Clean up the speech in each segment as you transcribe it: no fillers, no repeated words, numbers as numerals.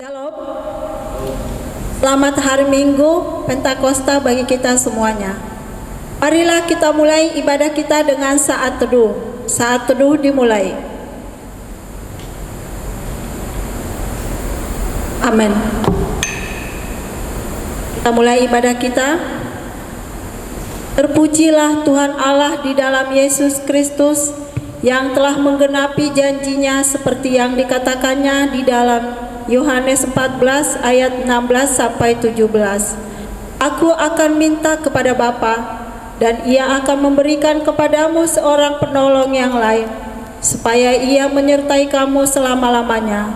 Shalom. Selamat hari Minggu Pentakosta bagi kita semuanya. Marilah kita mulai ibadah kita dengan saat teduh. Saat teduh dimulai. Amin. Kita mulai ibadah kita. Terpujilah Tuhan Allah di dalam Yesus Kristus yang telah menggenapi janjinya seperti yang dikatakannya di dalam Yohanes 14 ayat 16 sampai 17. Aku akan minta kepada Bapa dan Ia akan memberikan kepadamu seorang penolong yang lain supaya Ia menyertai kamu selama-lamanya,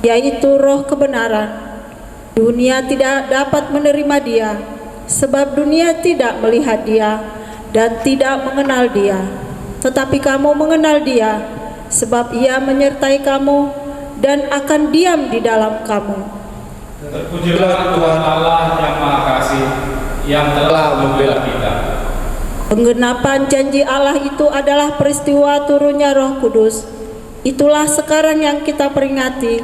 yaitu Roh kebenaran. Dunia tidak dapat menerima Dia sebab dunia tidak melihat Dia dan tidak mengenal Dia. Tetapi kamu mengenal Dia sebab Ia menyertai kamu dan akan diam di dalam kamu. Terpujilah Tuhan Allah yang Maha Kasih, yang telah membela kita. Penggenapan janji Allah itu adalah peristiwa turunnya Roh Kudus. Itulah sekarang yang kita peringati,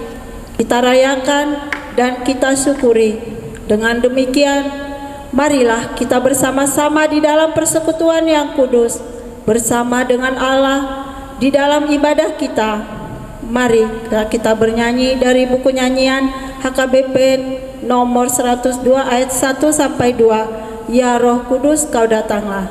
kita rayakan dan kita syukuri. Dengan demikian, marilah kita bersama-sama di dalam persekutuan yang kudus, bersama dengan Allah di dalam ibadah kita. Mari kita bernyanyi dari buku nyanyian HKBP nomor 102 ayat 1 sampai 2. Ya Roh Kudus, kau datanglah.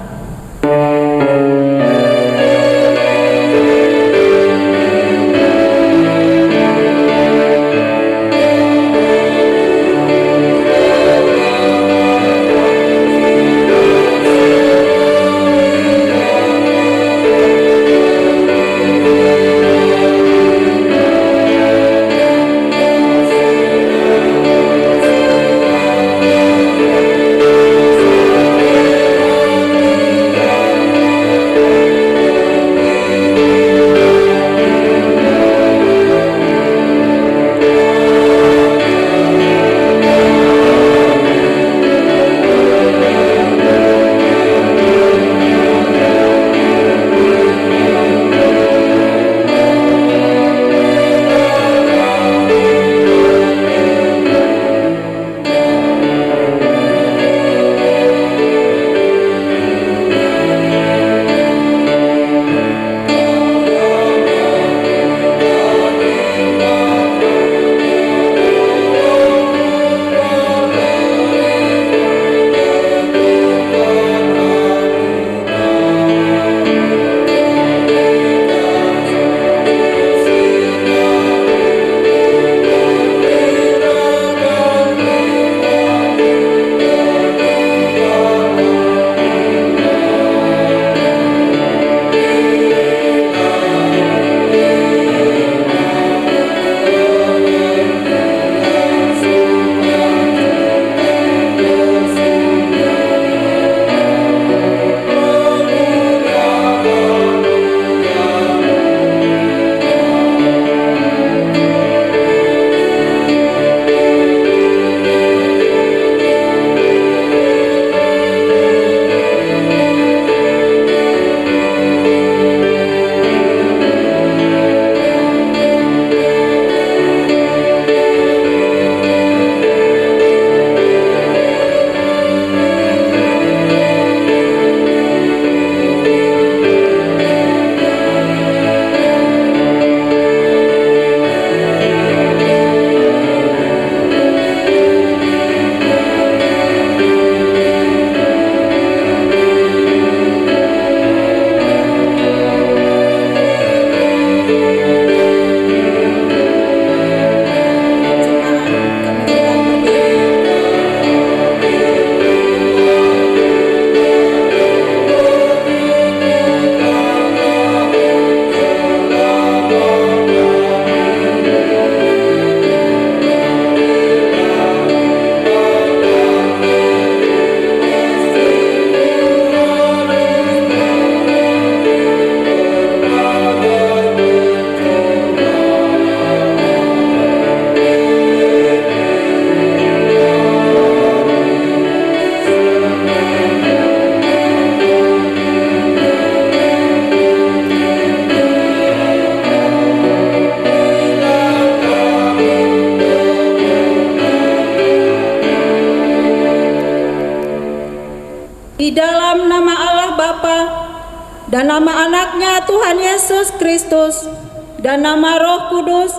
dan nama anaknya Tuhan Yesus Kristus, dan nama Roh Kudus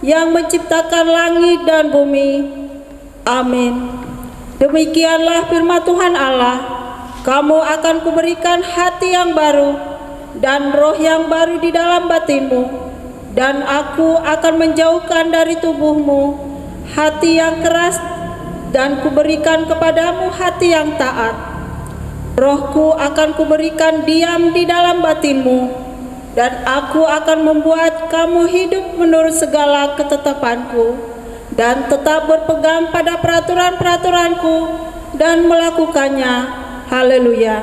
yang menciptakan langit dan bumi. Amin. Demikianlah firman Tuhan Allah, kamu akan kuberikan hati yang baru dan roh yang baru di dalam batinmu, dan aku akan menjauhkan dari tubuhmu hati yang keras, dan kuberikan kepadamu hati yang taat. Rohku akan kuberikan diam di dalam batinmu, dan aku akan membuat kamu hidup menurut segala ketetapanku, dan tetap berpegang pada peraturan-peraturanku dan melakukannya. Haleluya.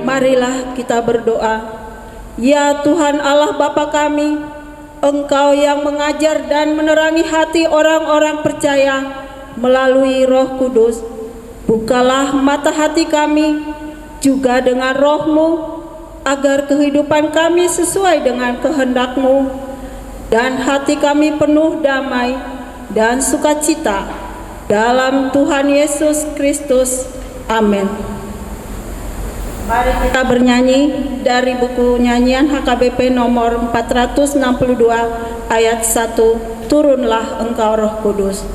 Marilah kita berdoa. Ya Tuhan Allah Bapa kami, Engkau yang mengajar dan menerangi hati orang-orang percaya melalui Roh Kudus, bukalah mata hati kami juga dengan Roh-Mu, agar kehidupan kami sesuai dengan kehendak-Mu, dan hati kami penuh damai dan sukacita dalam Tuhan Yesus Kristus. Amin. Mari kita bernyanyi dari buku nyanyian HKBP nomor 462 ayat 1, Turunlah Engkau Roh Kudus.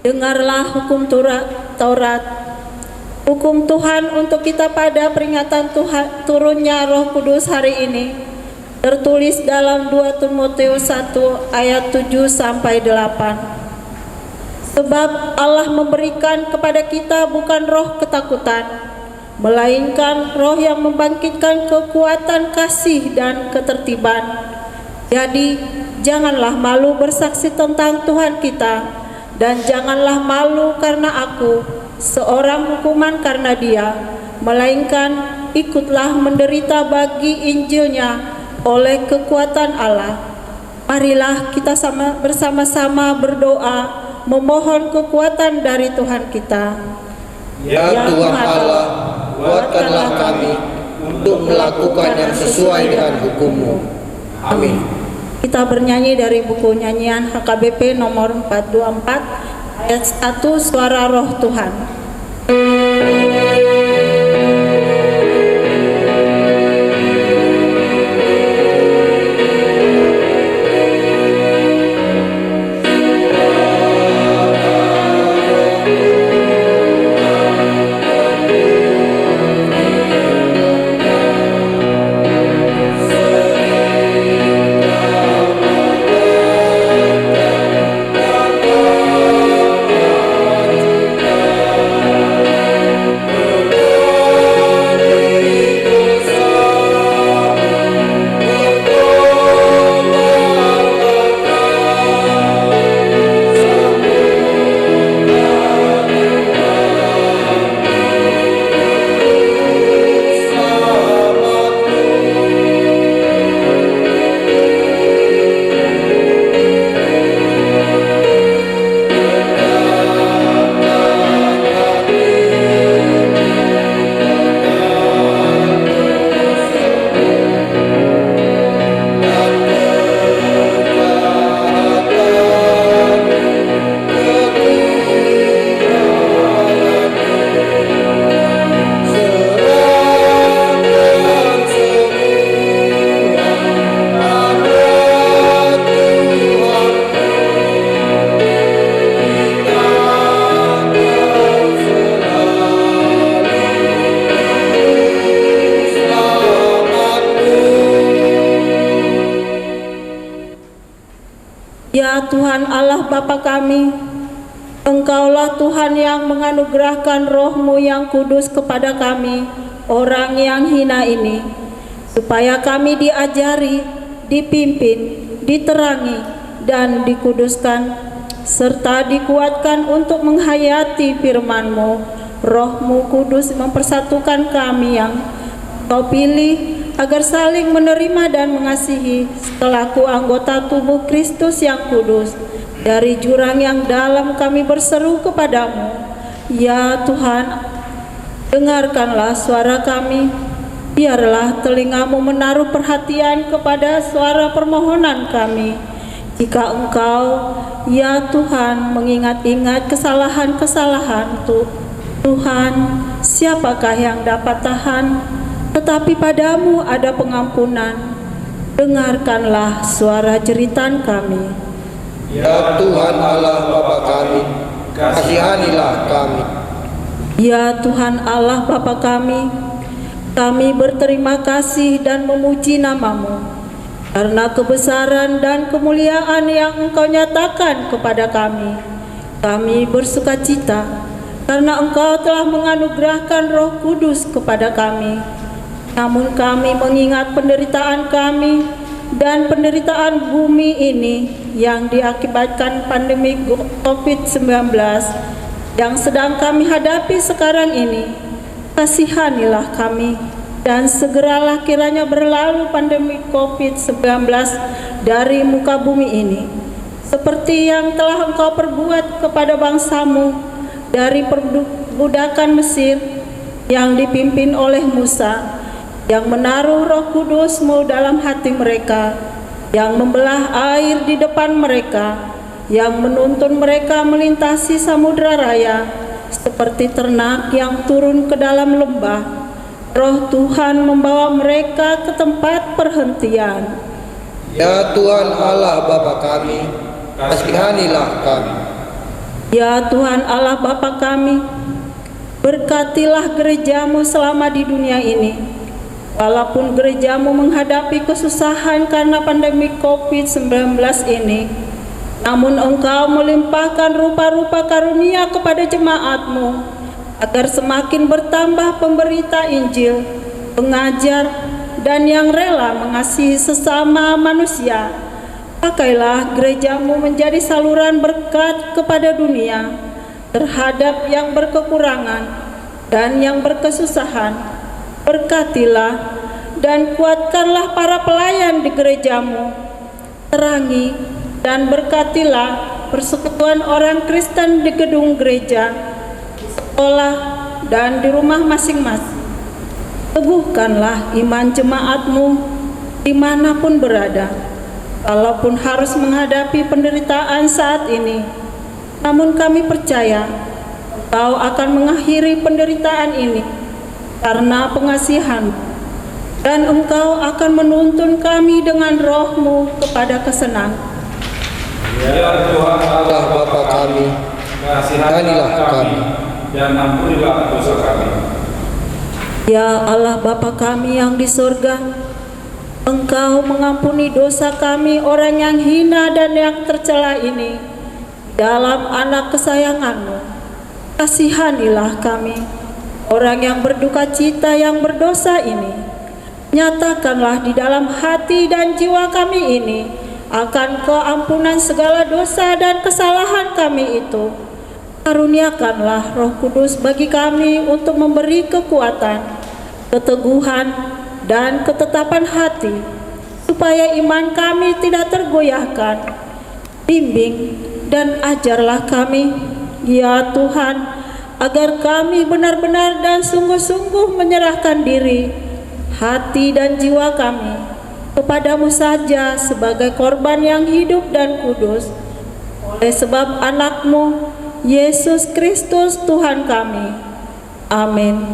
Dengarlah hukum Taurat, hukum Tuhan untuk kita pada peringatan Tuhan turunnya Roh Kudus hari ini, tertulis dalam 2 Timotius 1 ayat 7-8. Sebab Allah memberikan kepada kita bukan roh ketakutan, melainkan roh yang membangkitkan kekuatan kasih dan ketertiban. Jadi janganlah malu bersaksi tentang Tuhan kita, dan janganlah malu karena aku, seorang hukuman karena Dia, melainkan ikutlah menderita bagi Injilnya oleh kekuatan Allah. Marilah kita bersama-sama berdoa, memohon kekuatan dari Tuhan kita. Ya Tuhan Allah, kuatkanlah kami untuk melakukan yang sesuai dengan hukum-Mu. Amin. Kita bernyanyi dari buku nyanyian HKBP nomor 424 ayat 1, Suara Roh Tuhan. Allah Bapa kami, Engkaulah Tuhan yang menganugerahkan Roh-Mu yang kudus kepada kami, orang yang hina ini, supaya kami diajari, dipimpin, diterangi, dan dikuduskan, serta dikuatkan untuk menghayati firman-Mu. Roh-Mu kudus mempersatukan kami yang Kau pilih agar saling menerima dan mengasihi selaku anggota tubuh Kristus yang kudus. Dari jurang yang dalam kami berseru kepadamu, ya Tuhan, dengarkanlah suara kami. Biarlah telingamu menaruh perhatian kepada suara permohonan kami. Jika Engkau, ya Tuhan, mengingat-ingat kesalahan-kesalahan Tuhan, siapakah yang dapat tahan? Tetapi padamu ada pengampunan. Dengarkanlah suara jeritan kami. Ya Tuhan Allah Bapa kami, kasihanilah kami. Ya Tuhan Allah Bapa kami berterima kasih dan memuji nama-Mu karena kebesaran dan kemuliaan yang Engkau nyatakan kepada kami. Kami bersuka cita karena Engkau telah menganugerahkan Roh Kudus kepada kami. Namun kami mengingat penderitaan kami dan penderitaan bumi ini yang diakibatkan pandemi COVID-19 yang sedang kami hadapi sekarang ini. Kasihanilah kami dan segeralah kiranya berlalu pandemi COVID-19 dari muka bumi ini, seperti yang telah Engkau perbuat kepada bangsa-Mu dari perbudakan Mesir yang dipimpin oleh Musa, yang menaruh Roh Kudus-Mu dalam hati mereka, yang membelah air di depan mereka, yang menuntun mereka melintasi samudera raya seperti ternak yang turun ke dalam lembah. Roh Tuhan membawa mereka ke tempat perhentian. Ya Tuhan Allah Bapa kami, kasihanilah kami. Ya Tuhan Allah Bapa kami, berkatilah gereja-Mu selama di dunia ini. Walaupun gereja-Mu menghadapi kesusahan karena pandemi COVID-19 ini, namun Engkau melimpahkan rupa-rupa karunia kepada jemaat-Mu, agar semakin bertambah pemberita Injil, pengajar, dan yang rela mengasihi sesama manusia. Pakailah gereja-Mu menjadi saluran berkat kepada dunia, terhadap yang berkekurangan dan yang berkesusahan. Berkatilah dan kuatkanlah para pelayan di gereja-Mu. Terangi dan berkatilah persekutuan orang Kristen di gedung gereja, sekolah, dan di rumah masing-masing. Teguhkanlah iman jemaat-Mu dimanapun berada, walaupun harus menghadapi penderitaan saat ini. Namun kami percaya Engkau akan mengakhiri penderitaan ini karena pengasihan, dan Engkau akan menuntun kami dengan Roh-Mu kepada kesenangan. Ya Tuhan Allah Bapa kami, kasihanilah kami dan ampunilah dosa kami. Ya Allah Bapa kami yang di surga, Engkau mengampuni dosa kami orang yang hina dan yang tercela ini dalam anak kesayangan-Mu. Kasihanilah kami, orang yang berduka cita yang berdosa ini. Nyatakanlah di dalam hati dan jiwa kami ini akan keampunan segala dosa dan kesalahan kami itu. Karuniakanlah Roh Kudus bagi kami untuk memberi kekuatan, keteguhan, dan ketetapan hati, supaya iman kami tidak tergoyahkan. Bimbing dan ajarlah kami, ya Tuhan, agar kami benar-benar dan sungguh-sungguh menyerahkan diri, hati dan jiwa kami kepadamu saja sebagai korban yang hidup dan kudus, oleh sebab anak-Mu Yesus Kristus Tuhan kami. Amin.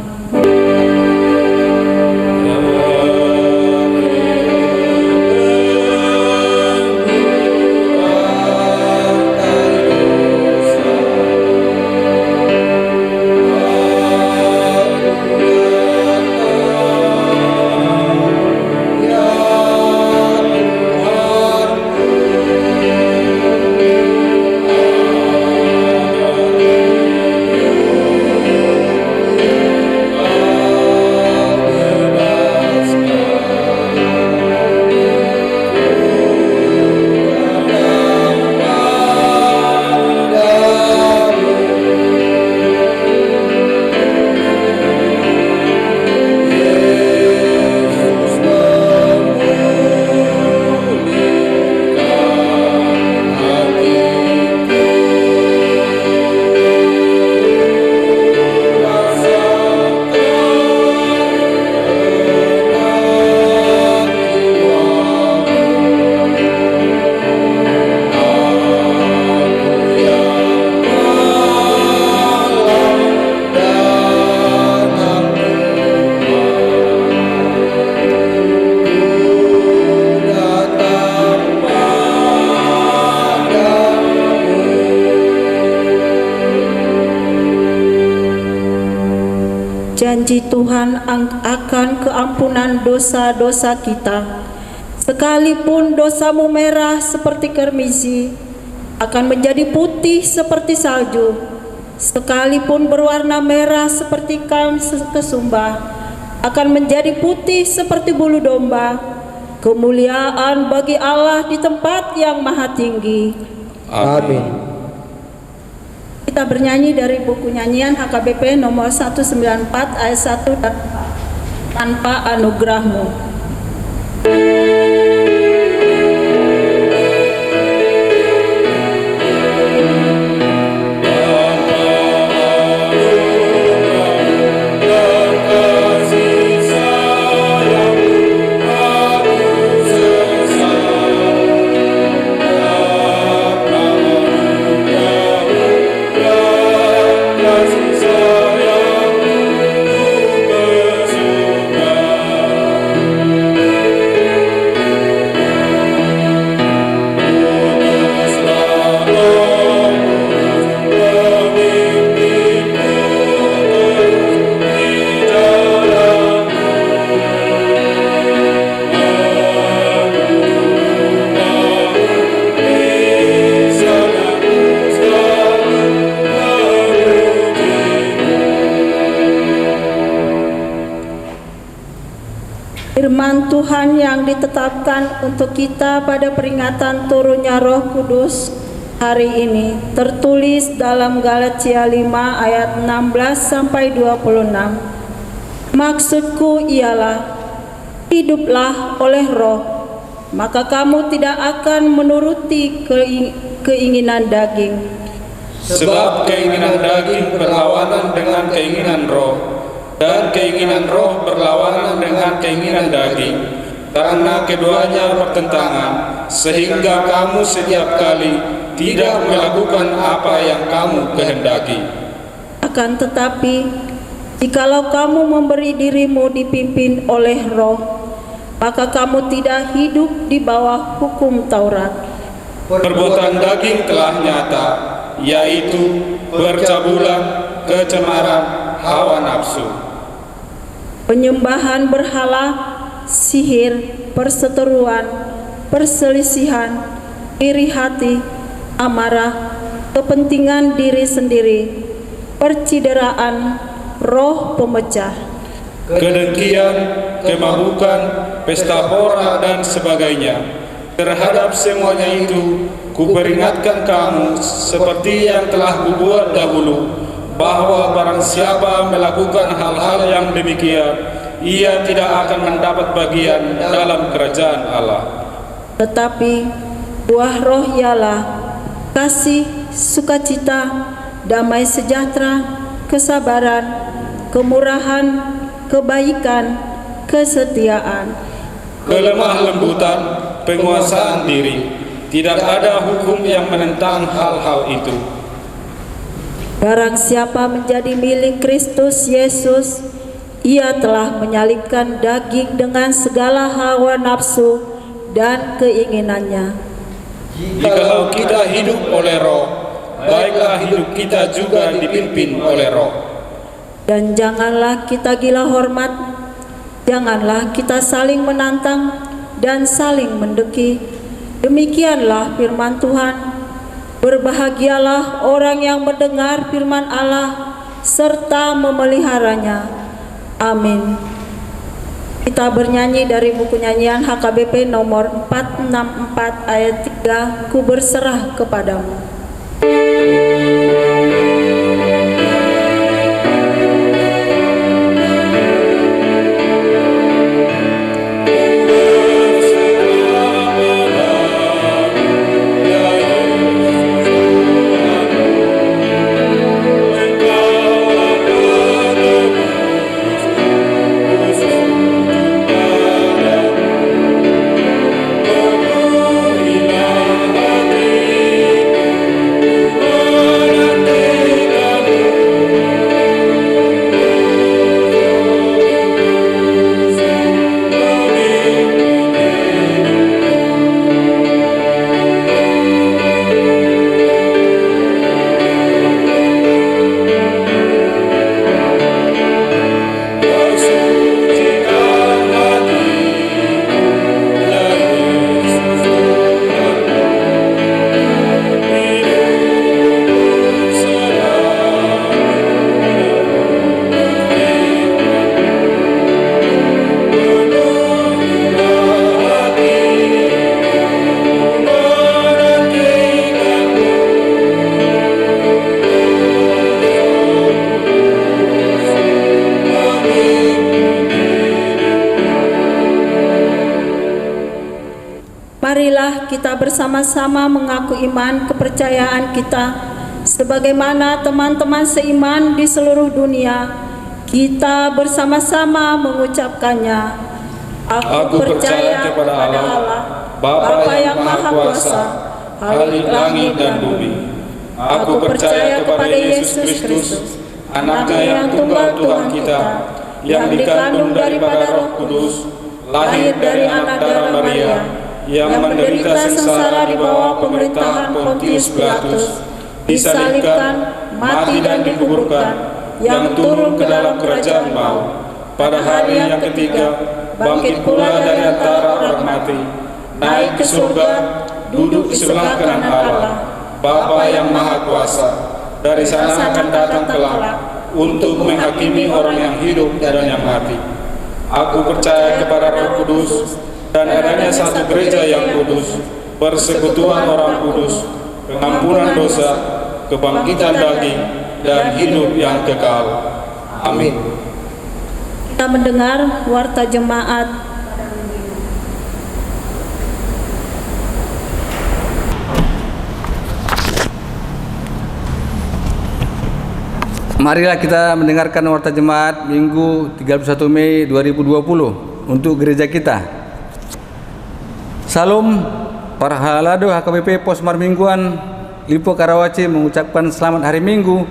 janji Tuhan akan keampunan dosa-dosa kita. Sekalipun dosamu merah seperti kermisi, akan menjadi putih seperti salju. Sekalipun berwarna merah seperti kain kesumba, akan menjadi putih seperti bulu domba. Kemuliaan bagi Allah di tempat yang maha tinggi. Amin. Kita bernyanyi dari buku nyanyian HKBP nomor 194 ayat 1 dan tanpa anugerahmu. Firman Tuhan yang ditetapkan untuk kita pada peringatan turunnya Roh Kudus hari ini tertulis dalam Galatia 5 ayat 16 sampai 26. Maksudku ialah, hiduplah oleh Roh, maka kamu tidak akan menuruti keinginan daging. Sebab keinginan daging berlawanan dengan keinginan roh, dan keinginan roh berlawanan dengan keinginan daging, karena keduanya bertentangan, sehingga kamu setiap kali tidak melakukan apa yang kamu kehendaki. Akan tetapi, jikalau kamu memberi dirimu dipimpin oleh Roh, maka kamu tidak hidup di bawah hukum Taurat. Perbuatan daging telah nyata, yaitu percabulan, kecemaran, hawa nafsu, penyembahan berhala, sihir, perseteruan, perselisihan, iri hati, amarah, kepentingan diri sendiri, percideraan, roh pemecah, kedengkian, kemabukan, pesta pora dan sebagainya. Terhadap semuanya itu, kuperingatkan kamu seperti yang telah kubuat dahulu, bahwa barang siapa melakukan hal-hal yang demikian, ia tidak akan mendapat bagian dalam kerajaan Allah. Tetapi buah Roh ialah kasih, sukacita, damai sejahtera, kesabaran, kemurahan, kebaikan, kesetiaan, kelemah lembutan, penguasaan diri. Tidak ada hukum yang menentang hal-hal itu. Barang siapa menjadi milik Kristus Yesus, ia telah menyalibkan daging dengan segala hawa nafsu dan keinginannya. Jikalau kita hidup oleh Roh, baiklah hidup kita juga dipimpin oleh Roh. Dan janganlah kita gila hormat, janganlah kita saling menantang dan saling mendeki. Demikianlah firman Tuhan. Berbahagialah orang yang mendengar firman Allah serta memeliharanya. Amin. Kita bernyanyi dari buku nyanyian HKBP nomor 464 ayat 3, Ku berserah kepadamu. marilah kita bersama-sama mengaku iman kepercayaan kita sebagaimana teman-teman seiman di seluruh dunia. Kita bersama-sama mengucapkannya. Aku percaya kepada Allah, Bapa yang Maha Kuasa, Khalik langit dan bumi. Aku percaya kepada Yesus Kristus, Anaknya yang tunggal Tuhan kita, yang dikandung daripada Roh Kudus, lahir dari anak darah Maria, yang menderita sengsara di bawah pemerintahan Pontius Pilatus, disalibkan, mati dan dikuburkan, yang turun ke dalam kerajaan maut. Pada hari yang ketiga, bangkit pula dari antara orang mati, naik ke surga, duduk di sebelah kanan Allah, Bapa yang Maha Kuasa. Dari sana akan datang kelak untuk menghakimi orang yang hidup dan yang mati. Aku percaya kepada Roh Kudus dan adanya satu gereja yang kudus, persekutuan orang kudus, pengampunan dosa, kebangkitan daging, dan hidup yang kekal. Amin. Kita mendengar warta jemaat. Marilah kita mendengarkan warta jemaat Minggu 31 Mei 2020 untuk gereja kita. Salam, para halado HKBP Posmar Mingguan Lipo Karawaci mengucapkan selamat hari Minggu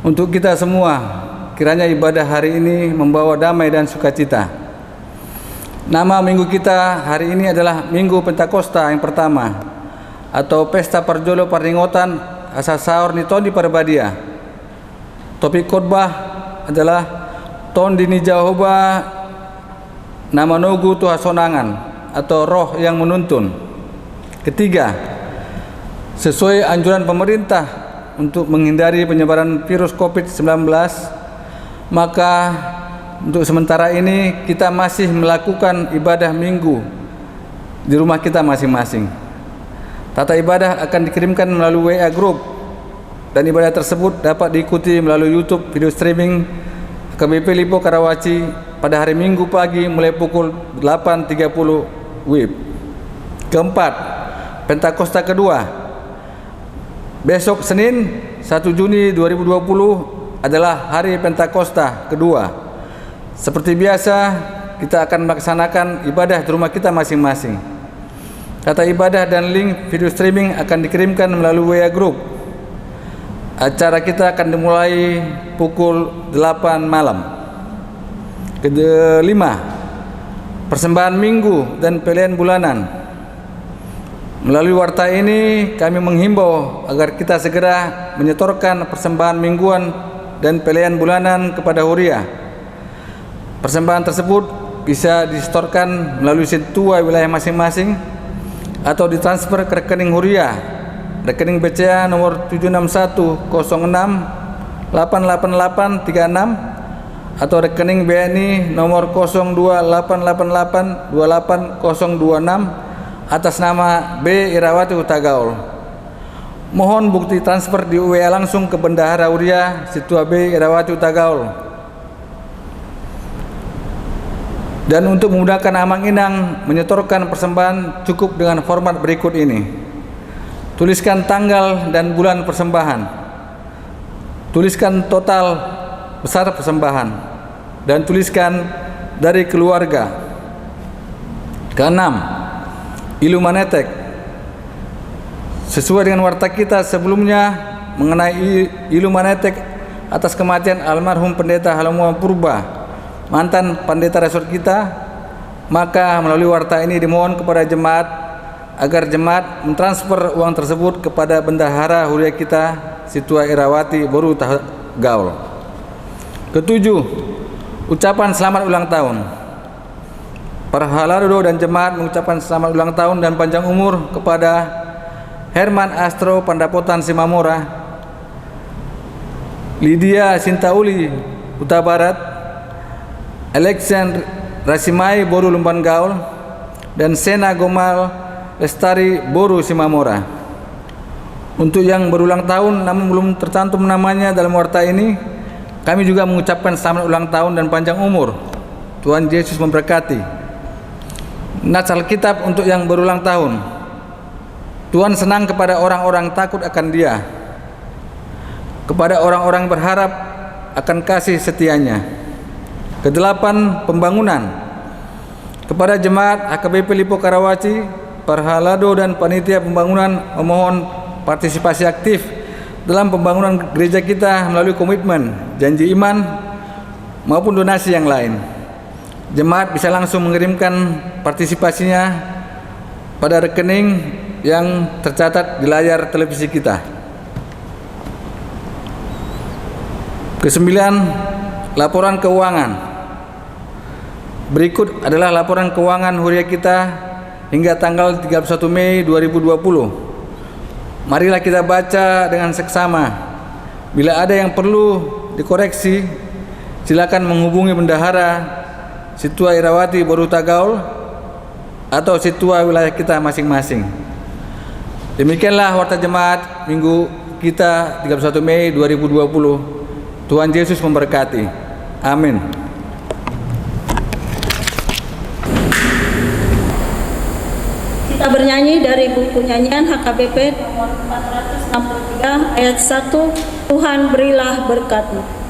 untuk kita semua. Kiranya ibadah hari ini membawa damai dan sukacita. Nama minggu kita hari ini adalah Minggu Pentakosta yang pertama, atau Pesta Parjolo Parningotan Asa Saur Nitondi Parbadia. Topik khotbah adalah Ton Dini Jehovah Nama Nogu Tuha Sonangan, atau Roh yang Menuntun. Ketiga, sesuai anjuran pemerintah untuk menghindari penyebaran virus COVID-19, maka untuk sementara ini kita masih melakukan ibadah minggu di rumah kita masing-masing. Tata ibadah akan dikirimkan melalui WA Group, dan ibadah tersebut dapat diikuti melalui YouTube video streaming HKBP Lipo Karawaci pada hari Minggu pagi mulai pukul 8.30 WIB. Keempat, Pentakosta kedua. Besok Senin 1 Juni 2020 adalah hari Pentakosta kedua. Seperti biasa, kita akan melaksanakan ibadah di rumah kita masing-masing. Tata ibadah dan link video streaming akan dikirimkan melalui WA Group. Acara kita akan dimulai pukul 8 malam. Kelima, persembahan minggu dan pilihan bulanan. Melalui warta ini kami menghimbau agar kita segera menyetorkan persembahan mingguan dan pilihan bulanan kepada Huria. Persembahan tersebut bisa disetorkan melalui situa wilayah masing-masing atau ditransfer ke rekening Huria, rekening BCA nomor 761068886 atau rekening BNI nomor 0288882026 atas nama B. Irawati Hutagaul. Mohon bukti transfer di WA langsung ke Bendahara Huria Situa B. Irawati Hutagaul. Dan untuk memudahkan Amang Inang menyetorkan persembahan cukup dengan format berikut ini. Tuliskan tanggal dan bulan persembahan. Tuliskan total besar persembahan. Dan tuliskan dari keluarga. Keenam, Ilumanetek. Sesuai dengan warta kita sebelumnya mengenai Ilumanetek atas kematian almarhum Pendeta Halomua Purba, mantan pendeta resort kita, maka melalui warta ini dimohon kepada jemaat agar jemaat mentransfer uang tersebut kepada Bendahara Huria kita Situa Irawati Boru Gaul. Ketujuh, ucapan selamat ulang tahun. Para haladodo dan jemaat mengucapkan selamat ulang tahun dan panjang umur kepada Herman Astro Pandapotan Simamora, Lydia Sintauli Huta Barat, Alexander Rasimai Boru Lumban Gaul, dan Sena Gomal Lestari Boru Simamora. Untuk yang berulang tahun namun belum tercantum namanya dalam warta ini, kami juga mengucapkan selamat ulang tahun dan panjang umur. Tuhan Yesus memberkati. Nats Alkitab untuk yang berulang tahun. Tuhan senang kepada orang-orang takut akan Dia, kepada orang-orang berharap akan kasih setianya. Kedelapan, pembangunan. Kepada jemaat HKBP Lipo Karawaci, Parhalado dan panitia pembangunan memohon partisipasi aktif dalam pembangunan gereja kita melalui komitmen, janji iman maupun donasi yang lain. Jemaat bisa langsung mengirimkan partisipasinya pada rekening yang tercatat di layar televisi kita. Kesembilan, laporan keuangan. Berikut adalah laporan keuangan harian kita hingga tanggal 31 Mei 2020. Marilah kita baca dengan seksama. Bila ada yang perlu dikoreksi, silakan menghubungi Bendahara Situa Irawati Boruta Gaul atau situa wilayah kita masing-masing. Demikianlah warta jemaat minggu kita 31 Mei 2020. Tuhan Yesus memberkati. Amin. Kita bernyanyi dari buku nyanyian HKBP nomor 463 ayat 1, Tuhan berilah berkat-Mu.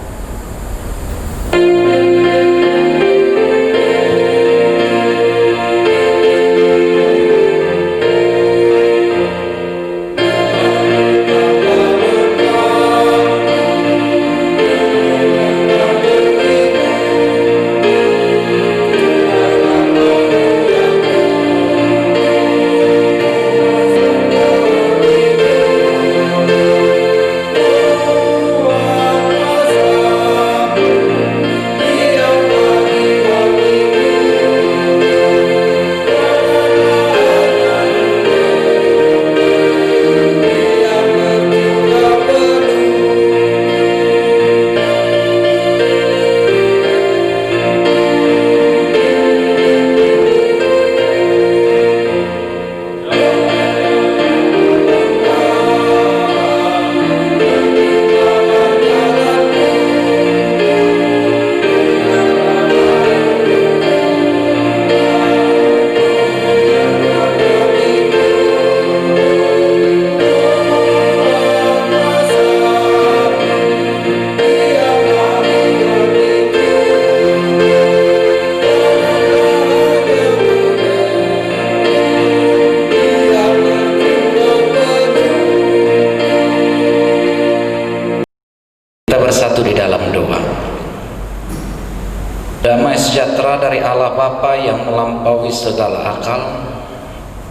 Damai sejahtera dari Allah Bapa yang melampaui segala akal,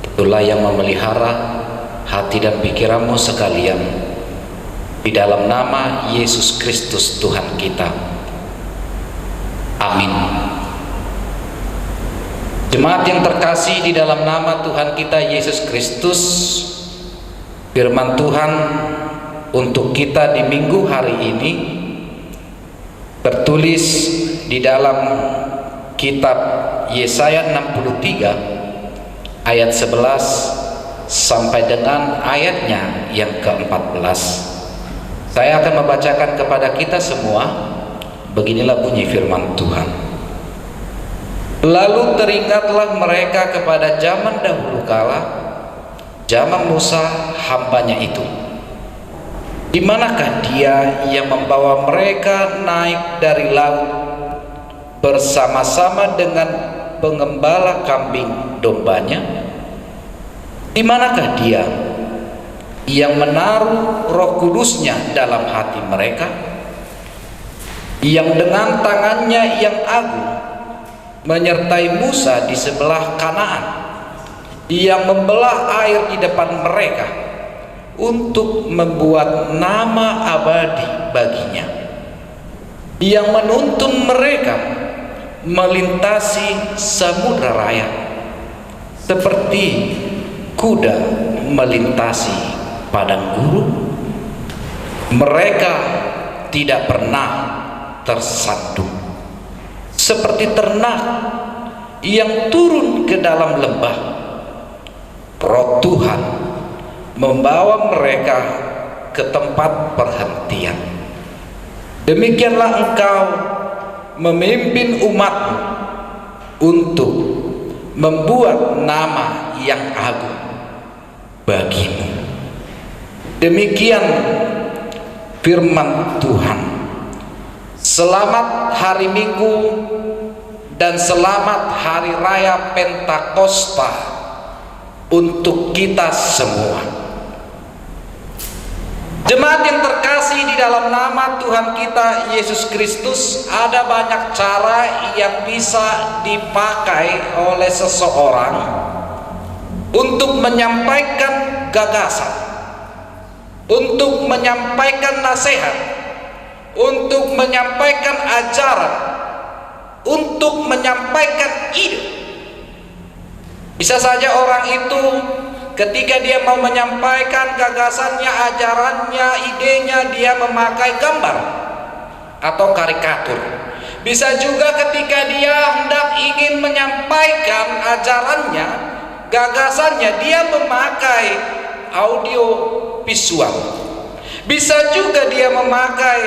itulah yang memelihara hati dan pikiranmu sekalian, di dalam nama Yesus Kristus Tuhan kita. Amin. Jemaat yang terkasih di dalam nama Tuhan kita Yesus Kristus, firman Tuhan untuk kita di minggu hari ini tertulis di dalam kitab Yesaya 63 ayat 11 sampai dengan ayatnya yang ke-14. Saya akan membacakan kepada kita semua. Beginilah bunyi firman Tuhan. Lalu teringatlah mereka kepada zaman dahulu kala, zaman Musa hambanya itu. Di manakah dia yang membawa mereka naik dari laut bersama-sama dengan pengembala kambing dombanya? Di manakah dia yang menaruh Roh Kudusnya dalam hati mereka, yang dengan tangannya yang agung menyertai Musa di sebelah Kanaan, yang membelah air di depan mereka untuk membuat nama abadi baginya, yang menuntun mereka melintasi samudra raya seperti kuda melintasi padang gurun. Mereka tidak pernah tersandung, seperti ternak yang turun ke dalam lembah. Roh Tuhan membawa mereka ke tempat perhentian. Demikianlah engkau memimpin umatmu untuk membuat nama yang agung, bagimu. Demikian firman Tuhan. Selamat hari Minggu dan selamat hari raya Pentakosta untuk kita semua. Jemaat yang terkasih di dalam nama Tuhan kita Yesus Kristus, ada banyak cara yang bisa dipakai oleh seseorang untuk menyampaikan gagasan, untuk menyampaikan nasihat, untuk menyampaikan ajaran, untuk menyampaikan ide. Bisa saja orang itu ketika dia mau menyampaikan gagasannya, ajarannya, idenya, dia memakai gambar atau karikatur. Bisa juga ketika dia hendak ingin menyampaikan ajarannya, gagasannya, dia memakai audio visual. Bisa juga dia memakai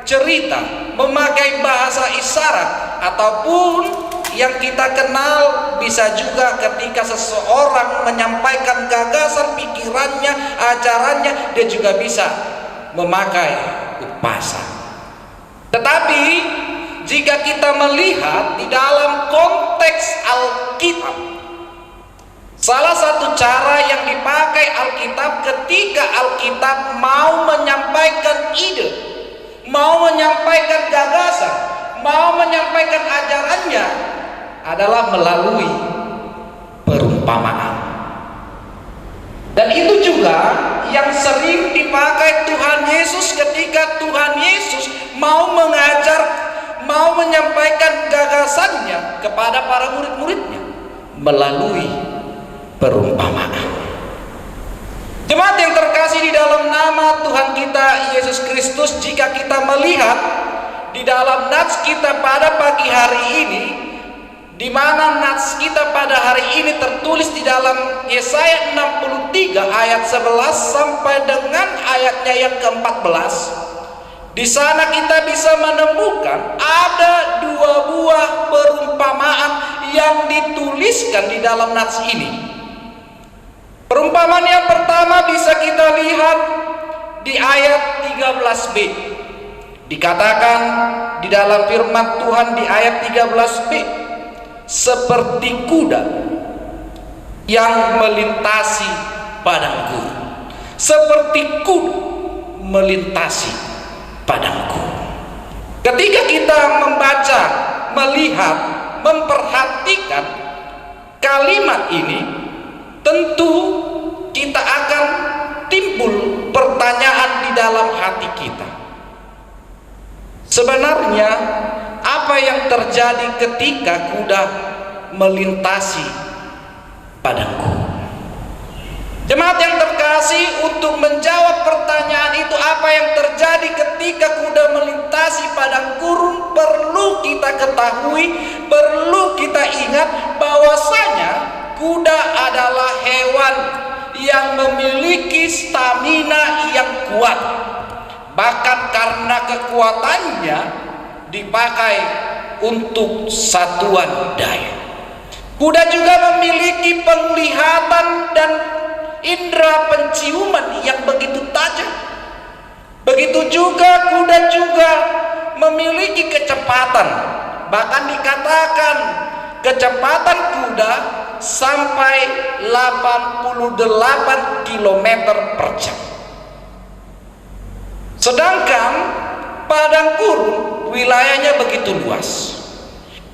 cerita, memakai bahasa isyarat, ataupun yang kita kenal bisa juga ketika seseorang menyampaikan gagasan, pikirannya, ajarannya, dia juga bisa memakai upasa. Tetapi jika kita melihat di dalam konteks Alkitab, salah satu cara yang dipakai Alkitab ketika Alkitab mau menyampaikan ide, mau menyampaikan gagasan, mau menyampaikan ajarannya, adalah melalui perumpamaan. Dan itu juga yang sering dipakai Tuhan Yesus ketika Tuhan Yesus mau mengajar, mau menyampaikan gagasannya kepada para murid-muridnya melalui perumpamaan. Jemaat yang terkasih di dalam nama Tuhan kita Yesus Kristus, jika kita melihat di dalam nats kita pada pagi hari ini, di mana nats kita pada hari ini tertulis di dalam Yesaya 63 ayat 11 sampai dengan ayatnya yang ke-14. Di sana kita bisa menemukan ada dua buah perumpamaan yang dituliskan di dalam nats ini. Perumpamaan yang pertama bisa kita lihat di ayat 13b. Dikatakan di dalam firman Tuhan di ayat 13b, seperti kuda yang melintasi padang gurun, seperti kuda melintasi padang gurun. Ketika kita membaca, melihat, memperhatikan kalimat ini, tentu kita akan timbul pertanyaan di dalam hati kita. Sebenarnya apa yang terjadi ketika kuda melintasi padang gurun? Jemaat yang terkasih, untuk menjawab pertanyaan itu, apa yang terjadi ketika kuda melintasi padang gurun, perlu kita ketahui, perlu kita ingat bahwasanya kuda adalah hewan yang memiliki stamina yang kuat. Bahkan karena kekuatannya dipakai untuk satuan daya. Kuda juga memiliki penglihatan dan indera penciuman yang begitu tajam. Begitu juga kuda juga memiliki kecepatan. Bahkan dikatakan kecepatan kuda sampai 88 km per jam. Sedangkan padang gurun wilayahnya begitu luas.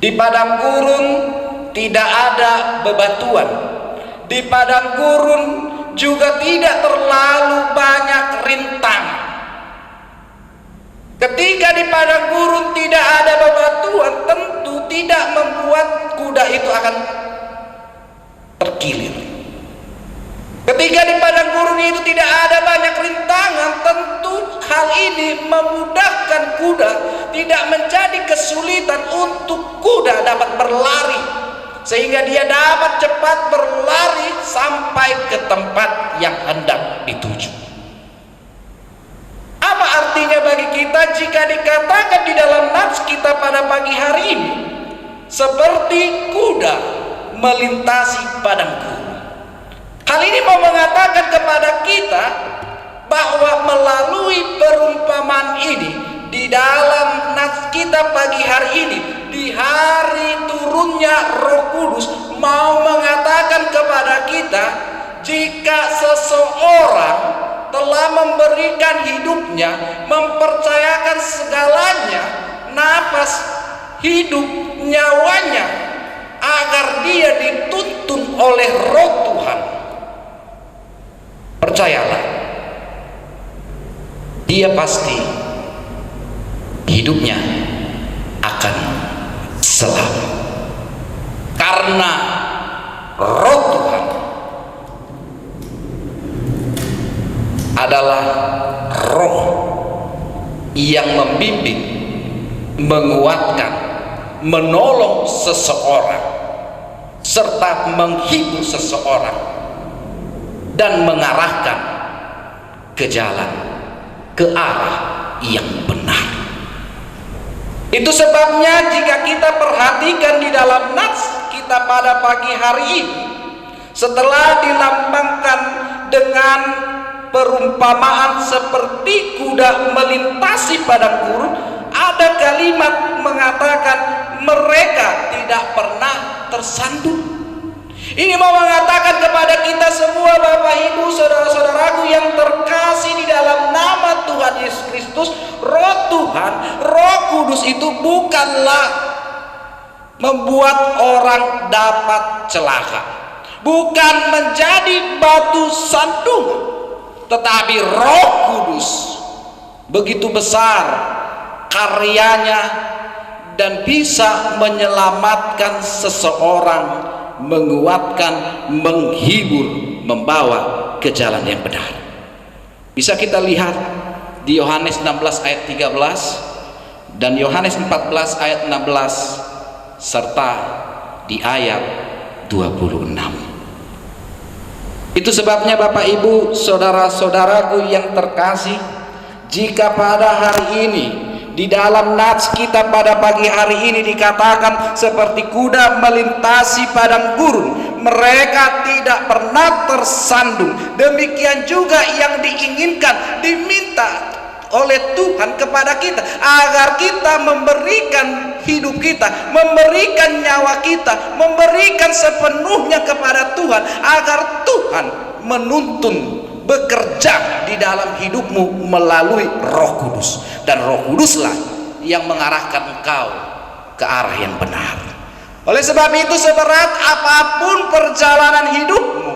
Di padang gurun tidak ada bebatuan. Di padang gurun juga tidak terlalu banyak rintangan. Ketika di padang gurun tidak ada bebatuan, tentu tidak membuat kuda itu akan terkilir. Ketika di padang gurun itu tidak ada banyak rintangan, tentu hal ini memudahkan kuda, tidak menjadi kesulitan untuk kuda dapat berlari, sehingga dia dapat cepat berlari sampai ke tempat yang hendak dituju. Apa artinya bagi kita jika dikatakan di dalam nats kita pada pagi hari ini, seperti kuda melintasi padang gurun? Hal ini mau mengatakan kepada kita bahwa melalui perumpamaan ini di dalam nats kita pagi hari ini, di hari turunnya Roh Kudus, mau mengatakan kepada kita, jika seseorang telah memberikan hidupnya, mempercayakan segalanya, napas hidup, nyawanya, agar dia dituntun oleh Roh Tuhan, percayalah, dia pasti hidupnya akan selamat, karena Roh Tuhan adalah roh yang membimbing, menguatkan, menolong seseorang, serta menghibur seseorang dan mengarahkan ke jalan, ke arah yang benar. Itu sebabnya jika kita perhatikan di dalam nats kita pada pagi hari ini, setelah dilambangkan dengan perumpamaan seperti kuda melintasi padang gurun, ada kalimat mengatakan mereka tidak pernah tersandung. Ini mau mengatakan kepada kita semua, Bapak Ibu, saudara-saudaraku yang terkasih di dalam nama Tuhan Yesus Kristus, Roh Tuhan, Roh Kudus itu bukanlah membuat orang dapat celaka, bukan menjadi batu sandungan, tetapi Roh Kudus begitu besar karyanya dan bisa menyelamatkan seseorang, menguatkan, menghibur, membawa ke jalan yang benar. Bisa kita lihat di Yohanes 16 ayat 13 dan Yohanes 14 ayat 16 serta di ayat 26. Itu sebabnya Bapak Ibu, saudara-saudaraku yang terkasih, jika pada hari ini di dalam nats kita pada pagi hari ini dikatakan seperti kuda melintasi padang gurun, mereka tidak pernah tersandung. Demikian juga yang diinginkan, diminta oleh Tuhan kepada kita, agar kita memberikan hidup kita, memberikan nyawa kita, memberikan sepenuhnya kepada Tuhan, agar Tuhan menuntun, bekerja di dalam hidupmu melalui Roh Kudus, dan Roh Kuduslah yang mengarahkan engkau ke arah yang benar. Oleh sebab itu, seberat apapun perjalanan hidupmu,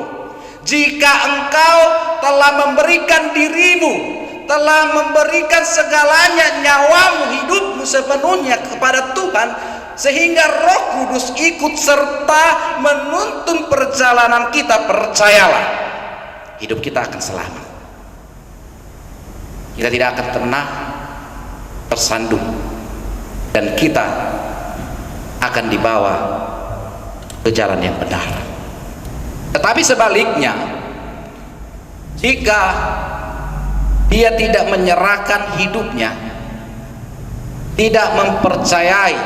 jika engkau telah memberikan dirimu, telah memberikan segalanya, nyawamu, hidupmu sepenuhnya kepada Tuhan, sehingga Roh Kudus ikut serta menuntun perjalanan kita, percayalah, hidup kita akan selamat. Kita tidak akan pernah tersandung, dan kita akan dibawa ke jalan yang benar. Tetapi sebaliknya, jika dia tidak menyerahkan hidupnya, tidak mempercayai,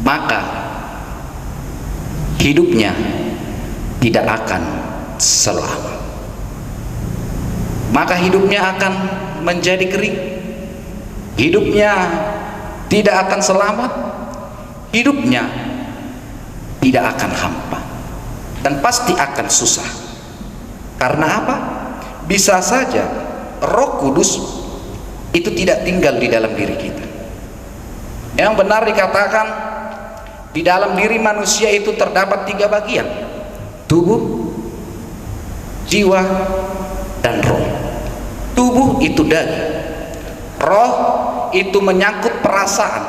maka hidupnya tidak akan selamat. Maka hidupnya akan menjadi kering, hidupnya tidak akan selamat, hidupnya tidak akan hampa, dan pasti akan susah. Karena apa? Bisa saja Roh Kudus itu tidak tinggal di dalam diri kita. Yang benar dikatakan, di dalam diri manusia itu terdapat 3 bagian: tubuh, jiwa, dan roh. Tubuh itu daging, roh itu menyangkut perasaan,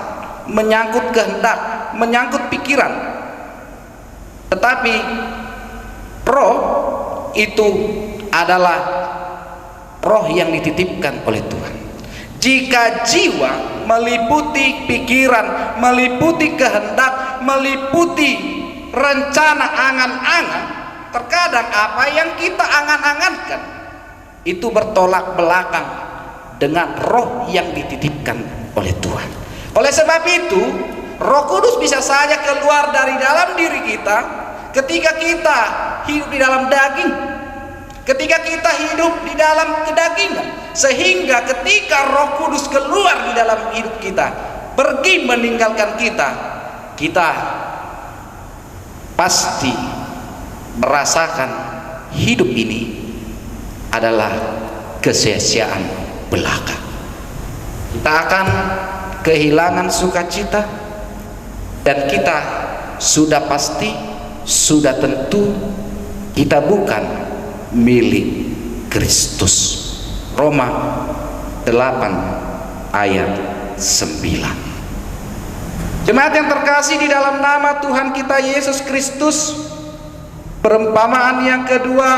menyangkut kehendak, menyangkut pikiran. Tetapi roh itu adalah roh yang dititipkan oleh Tuhan. Jika jiwa meliputi pikiran, meliputi kehendak, meliputi rencana angan-angan, terkadang apa yang kita angan-angankan itu bertolak belakang dengan roh yang dititipkan oleh Tuhan. Oleh sebab itu, Roh Kudus bisa saja keluar dari dalam diri kita, ketika kita hidup di dalam daging, ketika kita hidup di dalam kedagingan, sehingga ketika Roh Kudus keluar di dalam hidup kita, pergi meninggalkan kita, kita pasti merasakan hidup ini adalah kesia-siaan belaka. Kita akan kehilangan sukacita, dan kita sudah pasti, sudah tentu kita bukan milik Kristus. Roma 8 ayat 9. Jemaat yang terkasih di dalam nama Tuhan kita Yesus Kristus, perumpamaan yang kedua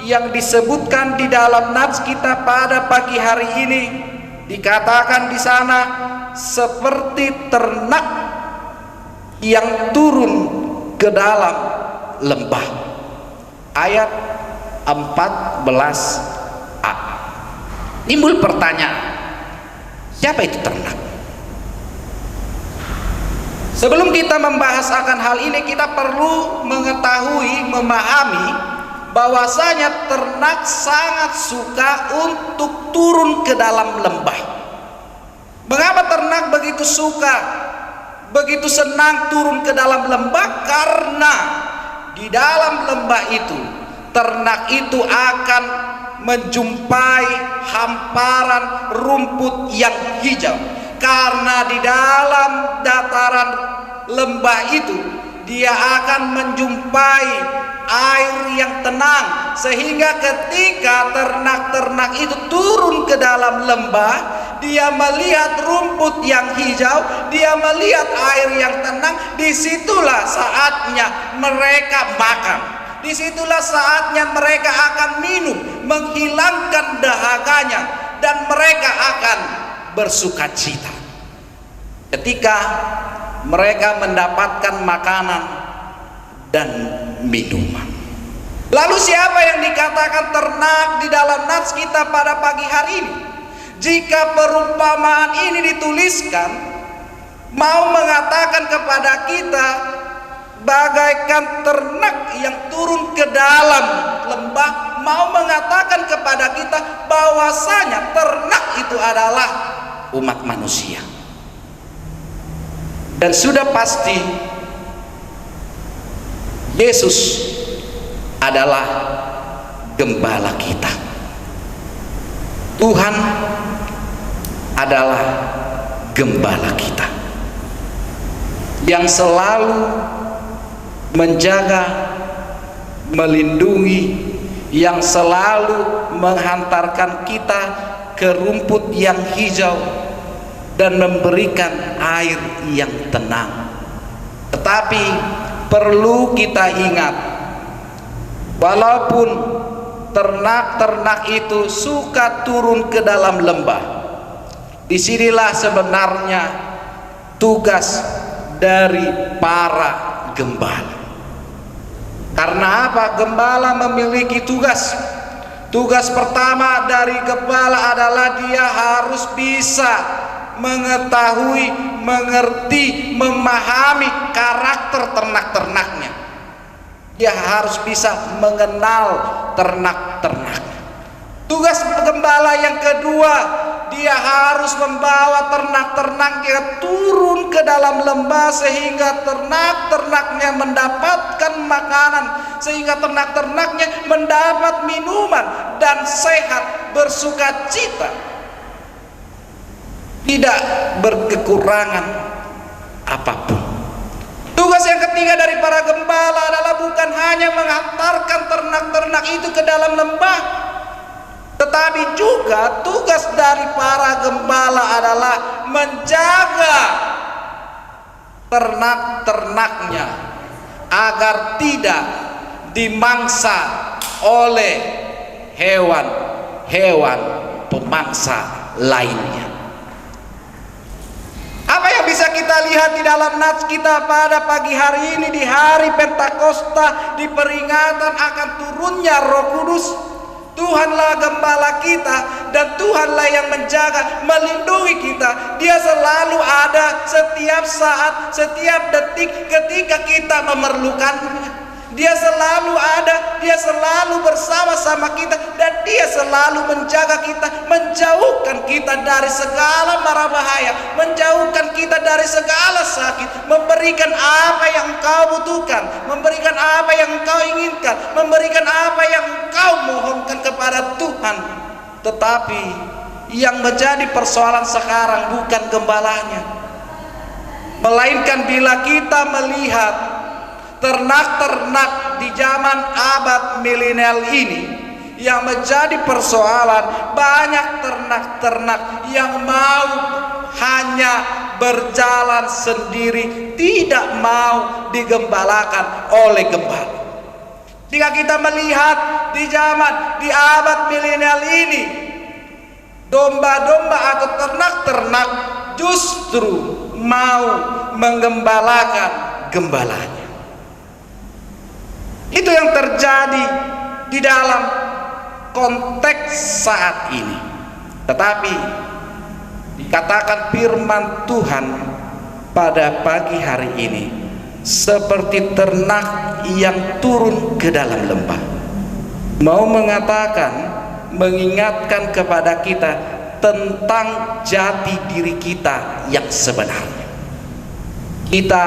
yang disebutkan di dalam nats kita pada pagi hari ini dikatakan di sana seperti ternak yang turun ke dalam lembah. Ayat 14a. Timbul pertanyaan, siapa itu ternak? Sebelum kita membahas akan hal ini, kita perlu mengetahui, memahami bahwasanya ternak sangat suka untuk turun ke dalam lembah. Mengapa ternak begitu suka, begitu senang turun ke dalam lembah? Karena di dalam lembah itu ternak itu akan menjumpai hamparan rumput yang hijau. Karena di dalam dataran lembah itu dia akan menjumpai air yang tenang, sehingga ketika ternak-ternak itu turun ke dalam lembah, dia melihat rumput yang hijau, dia melihat air yang tenang. Disitulah saatnya mereka makan, disitulah saatnya mereka akan minum, menghilangkan dahaganya, dan mereka akan bersukacita ketika mereka mendapatkan makanan dan minuman. Lalu siapa yang dikatakan ternak di dalam nats kita pada pagi hari ini? Jika perumpamaan ini dituliskan, mau mengatakan kepada kita bagaikan ternak yang turun ke dalam lembah, mau mengatakan kepada kita bahwasanya ternak itu adalah umat manusia. Dan sudah pasti Yesus adalah gembala kita. Tuhan adalah gembala kita yang selalu menjaga, melindungi, yang selalu menghantarkan kita ke rumput yang hijau dan memberikan air yang tenang. Tetapi perlu kita ingat, walaupun ternak-ternak itu suka turun ke dalam lembah, disinilah sebenarnya tugas dari para gembala. Karena apa? Gembala memiliki tugas. Tugas pertama dari gembala adalah dia harus bisa mengetahui, mengerti, memahami karakter ternak-ternaknya. Dia harus bisa mengenal ternak-ternaknya. Tugas gembala yang kedua, dia harus membawa ternak-ternaknya turun ke dalam lembah sehingga ternak-ternaknya mendapatkan makanan, sehingga ternak-ternaknya mendapat minuman dan sehat, bersukacita, tidak berkekurangan apapun. Tugas yang ketiga dari para gembala adalah bukan hanya menghantarkan ternak-ternak itu ke dalam lembah, tetapi juga tugas dari para gembala adalah menjaga ternak-ternaknya agar tidak dimangsa oleh hewan-hewan pemangsa lainnya. Apa yang bisa kita lihat di dalam nats kita pada pagi hari ini, di hari Pentakosta, di peringatan akan turunnya Roh Kudus? Tuhanlah gembala kita dan Tuhanlah yang menjaga, melindungi kita. Dia selalu ada setiap saat, setiap detik ketika kita memerlukannya. Dia selalu ada, dia selalu bersama-sama kita, dan dia selalu menjaga kita, menjauhkan kita dari segala mara bahaya, menjauhkan kita dari segala sakit, memberikan apa yang engkau butuhkan, memberikan apa yang engkau inginkan, memberikan apa yang engkau mohonkan kepada Tuhan. Tetapi yang menjadi persoalan sekarang bukan gembalanya, melainkan bila kita melihat ternak-ternak di zaman abad milenial ini, yang menjadi persoalan banyak ternak-ternak yang mau hanya berjalan sendiri, tidak mau digembalakan oleh gembala. Jika kita melihat di abad milenial ini, domba-domba atau ternak-ternak justru mau menggembalakan gembalanya. Itu yang terjadi di dalam konteks saat ini. Tetapi dikatakan firman Tuhan pada pagi hari ini seperti ternak yang turun ke dalam lembah, mau mengatakan, mengingatkan kepada kita tentang jati diri kita yang sebenarnya. Kita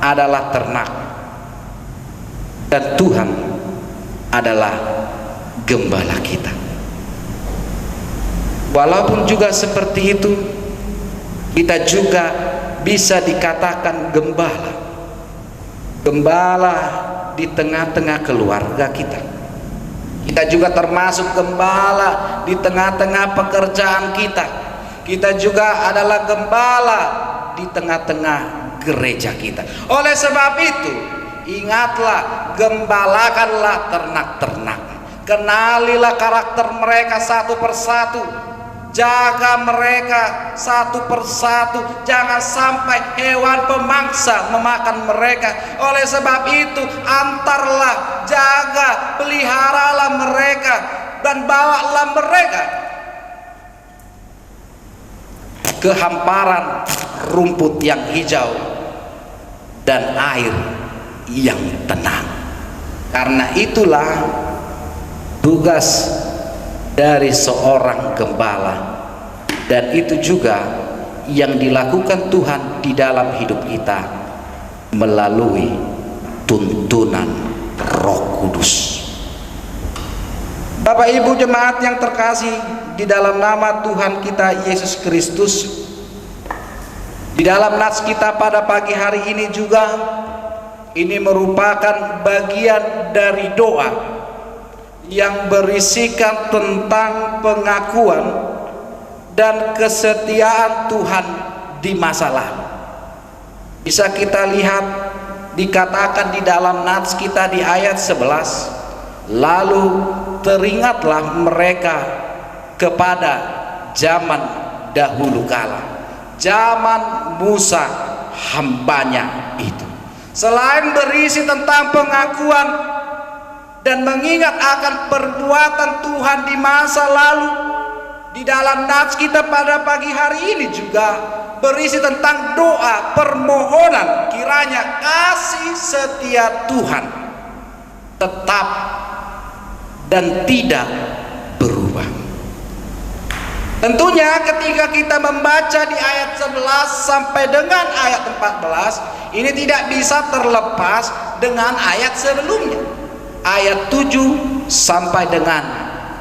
adalah ternak dan Tuhan adalah gembala kita. Walaupun juga seperti itu, kita juga bisa dikatakan gembala. Gembala di tengah-tengah keluarga kita. Kita juga termasuk gembala di tengah-tengah pekerjaan kita. Kita juga adalah gembala di tengah-tengah gereja kita. Oleh sebab itu, ingatlah, gembalakanlah ternak-ternak. Kenalilah karakter mereka satu persatu. Jaga mereka satu persatu. Jangan sampai hewan pemangsa memakan mereka. Oleh sebab itu, antarlah, jaga, peliharalah mereka, dan bawalah mereka ke hamparan rumput yang hijau dan air yang tenang. Karena itulah tugas dari seorang gembala, dan itu juga yang dilakukan Tuhan di dalam hidup kita melalui tuntunan Roh Kudus. Bapak Ibu jemaat yang terkasih di dalam nama Tuhan kita Yesus Kristus, di dalam nats kita pada pagi hari ini juga, ini merupakan bagian dari doa yang berisikan tentang pengakuan dan kesetiaan Tuhan di masa lalu. Bisa kita lihat dikatakan di dalam nats kita di ayat 11, lalu teringatlah mereka kepada zaman dahulu kala, zaman Musa hambanya itu. Selain berisi tentang pengakuan dan mengingat akan perbuatan Tuhan di masa lalu, di dalam nats kita pada pagi hari ini juga berisi tentang doa permohonan kiranya kasih setia Tuhan tetap dan tidak berubah. Tentunya ketika kita membaca di ayat 11 sampai dengan ayat 14, ini tidak bisa terlepas dengan ayat sebelumnya, ayat 7 sampai dengan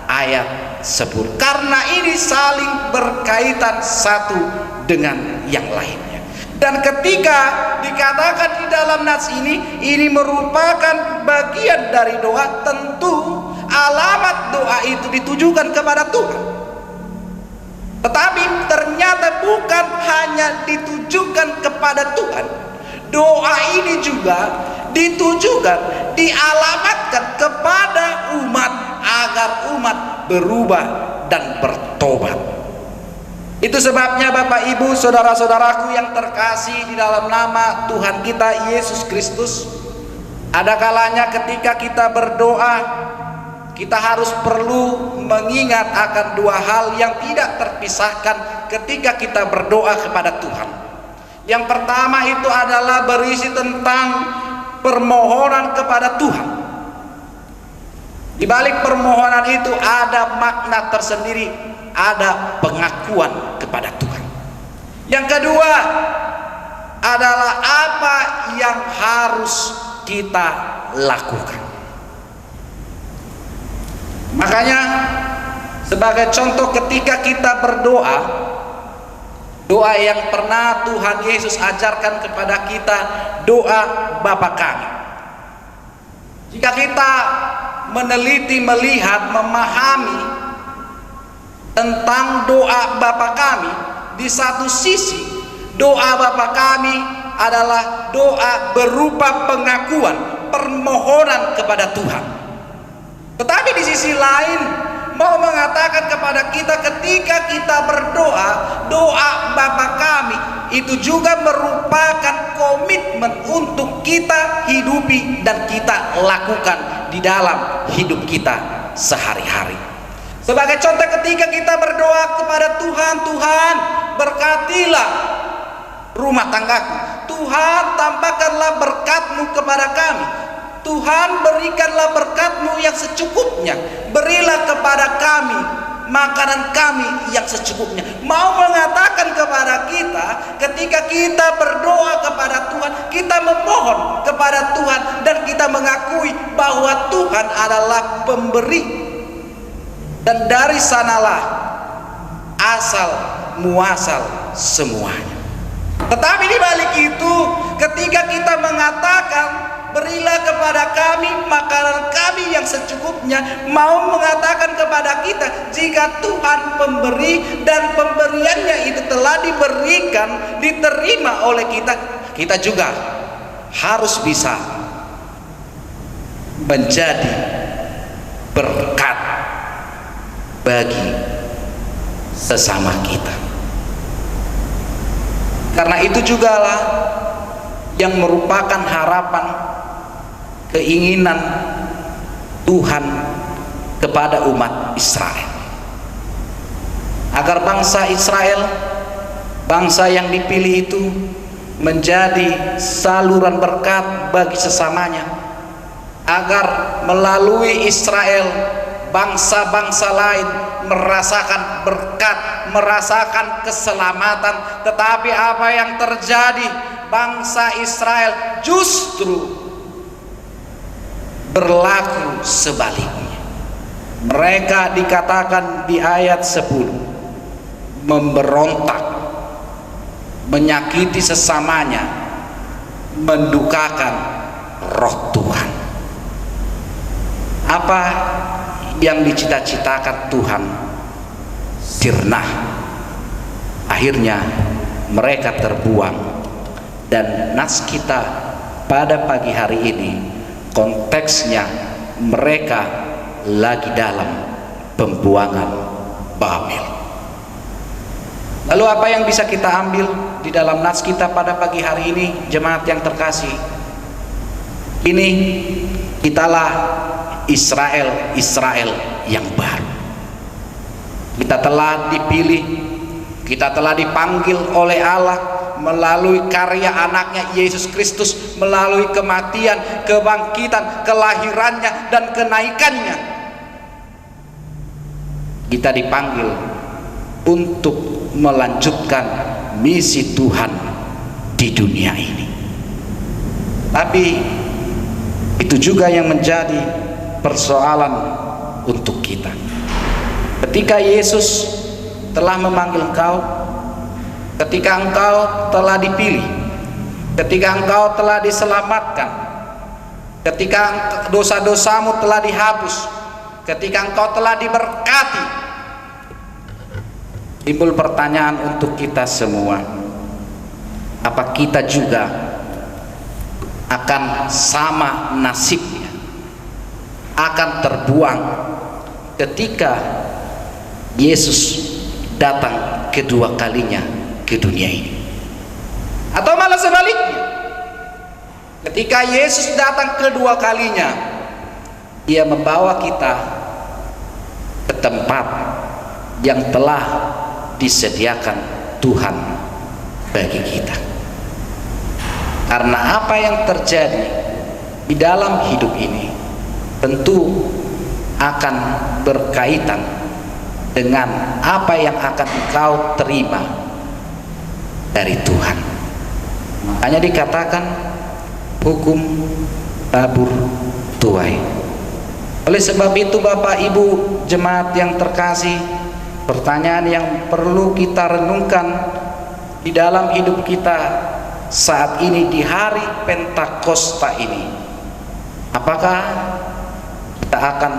ayat 10, karena ini saling berkaitan satu dengan yang lainnya. Dan ketika dikatakan di dalam nats ini merupakan bagian dari doa, tentu alamat doa itu ditujukan kepada Tuhan. Tetapi ternyata bukan hanya ditujukan kepada Tuhan, doa ini juga ditujukan, dialamatkan kepada umat agar umat berubah dan bertobat. Itu sebabnya Bapak Ibu, saudara-saudaraku yang terkasih di dalam nama Tuhan kita Yesus Kristus, ada kalanya ketika kita berdoa, kita harus perlu mengingat akan dua hal yang tidak terpisahkan ketika kita berdoa kepada Tuhan. Yang pertama itu adalah berisi tentang permohonan kepada Tuhan. Di balik permohonan itu ada makna tersendiri, ada pengakuan kepada Tuhan. Yang kedua adalah apa yang harus kita lakukan. Makanya sebagai contoh ketika kita berdoa, doa yang pernah Tuhan Yesus ajarkan kepada kita, doa Bapa kami. Jika kita meneliti, melihat, memahami tentang doa Bapa kami, di satu sisi doa Bapa kami adalah doa berupa pengakuan, permohonan kepada Tuhan. Tetapi di sisi lain mau mengatakan kepada kita ketika kita berdoa, doa Bapa kami itu juga merupakan komitmen untuk kita hidupi dan kita lakukan di dalam hidup kita sehari-hari. Sebagai contoh ketika kita berdoa kepada Tuhan, Tuhan berkatilah rumah tanggaku, Tuhan tampakkanlah berkat-Mu kepada kami, Tuhan berikanlah berkat-Mu yang secukupnya, berilah kepada kami makanan kami yang secukupnya. Mau mengatakan kepada kita ketika kita berdoa kepada Tuhan, kita memohon kepada Tuhan dan kita mengakui bahwa Tuhan adalah pemberi, dan dari sanalah asal muasal semuanya. Tetapi di balik itu ketika kita mengatakan berilah kepada kami makanan kami yang secukupnya, mau mengatakan kepada kita jika Tuhan pemberi dan pemberiannya itu telah diberikan, diterima oleh kita, kita juga harus bisa menjadi berkat bagi sesama kita. Karena itu jugalah yang merupakan harapan, keinginan Tuhan kepada umat Israel, agar bangsa Israel, bangsa yang dipilih itu menjadi saluran berkat bagi sesamanya, agar melalui Israel bangsa-bangsa lain merasakan berkat, merasakan keselamatan. Tetapi apa yang terjadi? Bangsa Israel justru berlaku sebaliknya. Mereka dikatakan di ayat 10 memberontak, menyakiti sesamanya, mendukakan roh Tuhan. Apa yang dicita-citakan Tuhan sirna, akhirnya mereka terbuang. Dan nas kita pada pagi hari ini konteksnya mereka lagi dalam pembuangan Babel. Lalu apa yang bisa kita ambil di dalam nas kita pada pagi hari ini, jemaat yang terkasih? Ini kitalah Israel yang baru. Kita telah dipilih, kita telah dipanggil oleh Allah melalui karya anaknya Yesus Kristus, melalui kematian, kebangkitan, kelahirannya dan kenaikannya. Kita dipanggil untuk melanjutkan misi Tuhan di dunia ini. Tapi itu juga yang menjadi persoalan untuk kita. Ketika Yesus telah memanggil engkau, ketika engkau telah dipilih, ketika engkau telah diselamatkan, ketika dosa-dosamu telah dihapus, ketika engkau telah diberkati, timbul pertanyaan untuk kita semua, apa kita juga akan sama nasibnya, akan terbuang ketika Yesus datang kedua kalinya ke dunia ini? Atau malah sebaliknya, ketika Yesus datang kedua kalinya, Dia membawa kita ke tempat yang telah disediakan Tuhan bagi kita. Karena apa yang terjadi di dalam hidup ini tentu akan berkaitan dengan apa yang akan engkau terima dari Tuhan. Makanya dikatakan hukum tabur tuai. Oleh sebab itu Bapak Ibu jemaat yang terkasih, pertanyaan yang perlu kita renungkan di dalam hidup kita saat ini di hari Pentakosta ini, apakah kita akan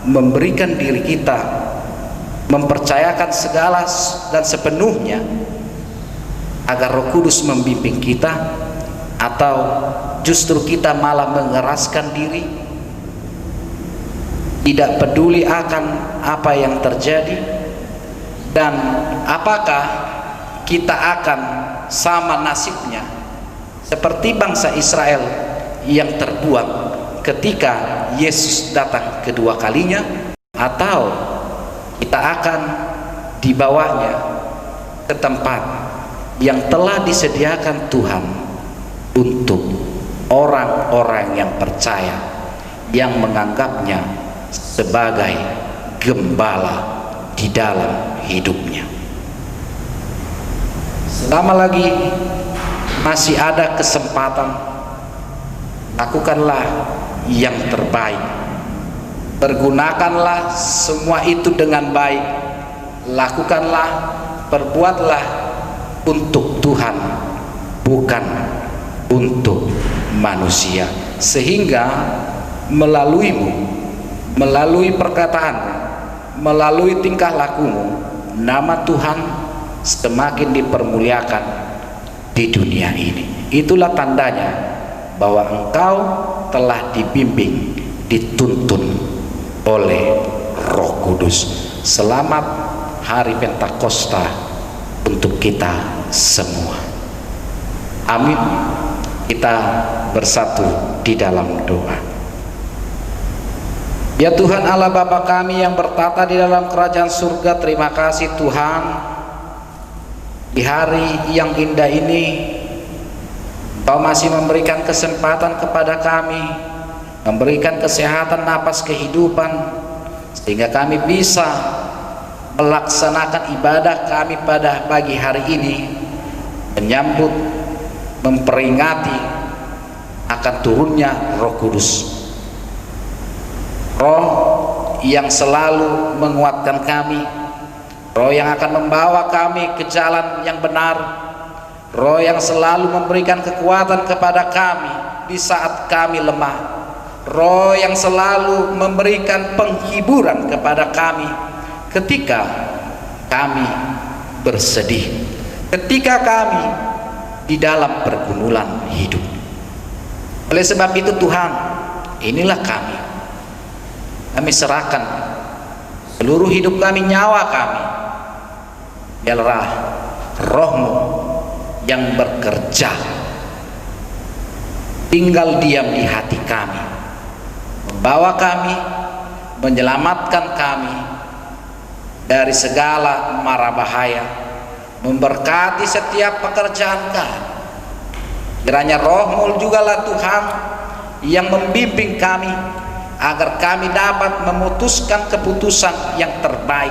memberikan diri kita, mempercayakan segala dan sepenuhnya agar Roh Kudus membimbing kita, atau justru kita malah mengeraskan diri, tidak peduli akan apa yang terjadi, dan apakah kita akan sama nasibnya seperti bangsa Israel yang terbuang ketika Yesus datang kedua kalinya, atau kita akan dibawanya ke tempat yang telah disediakan Tuhan untuk orang-orang yang percaya, yang menganggapnya sebagai gembala di dalam hidupnya. Selama lagi masih ada kesempatan, lakukanlah yang terbaik, pergunakanlah semua itu dengan baik, lakukanlah, perbuatlah untuk Tuhan, bukan untuk manusia, sehingga melaluimu, melalui perkataanmu, melalui tingkah lakumu, nama Tuhan semakin dipermuliakan di dunia ini. Itulah tandanya bahwa engkau telah dibimbing, dituntun oleh Roh Kudus. Selamat hari Pentakosta untuk kita semua. Amin. Kita bersatu di dalam doa. Ya Tuhan Allah Bapa kami yang bertata di dalam kerajaan surga, terima kasih Tuhan, di hari yang indah ini Engkau masih memberikan kesempatan kepada kami, memberikan kesehatan, napas kehidupan, sehingga kami bisa melaksanakan ibadah kami pada pagi hari ini, menyambut, memperingati akan turunnya Roh Kudus, Roh yang selalu menguatkan kami, Roh yang akan membawa kami ke jalan yang benar, Roh yang selalu memberikan kekuatan kepada kami di saat kami lemah, Roh yang selalu memberikan penghiburan kepada kami ketika kami bersedih, ketika kami di dalam pergumulan hidup. Oleh sebab itu Tuhan, inilah kami serahkan seluruh hidup kami, nyawa kami. Biarlah Roh-Mu yang bekerja tinggal diam di hati kami, membawa kami, menyelamatkan kami dari segala mara bahaya, memberkati setiap pekerjaan kami. Kiranya Roh-Mu jugalah Tuhan yang membimbing kami agar kami dapat memutuskan keputusan yang terbaik,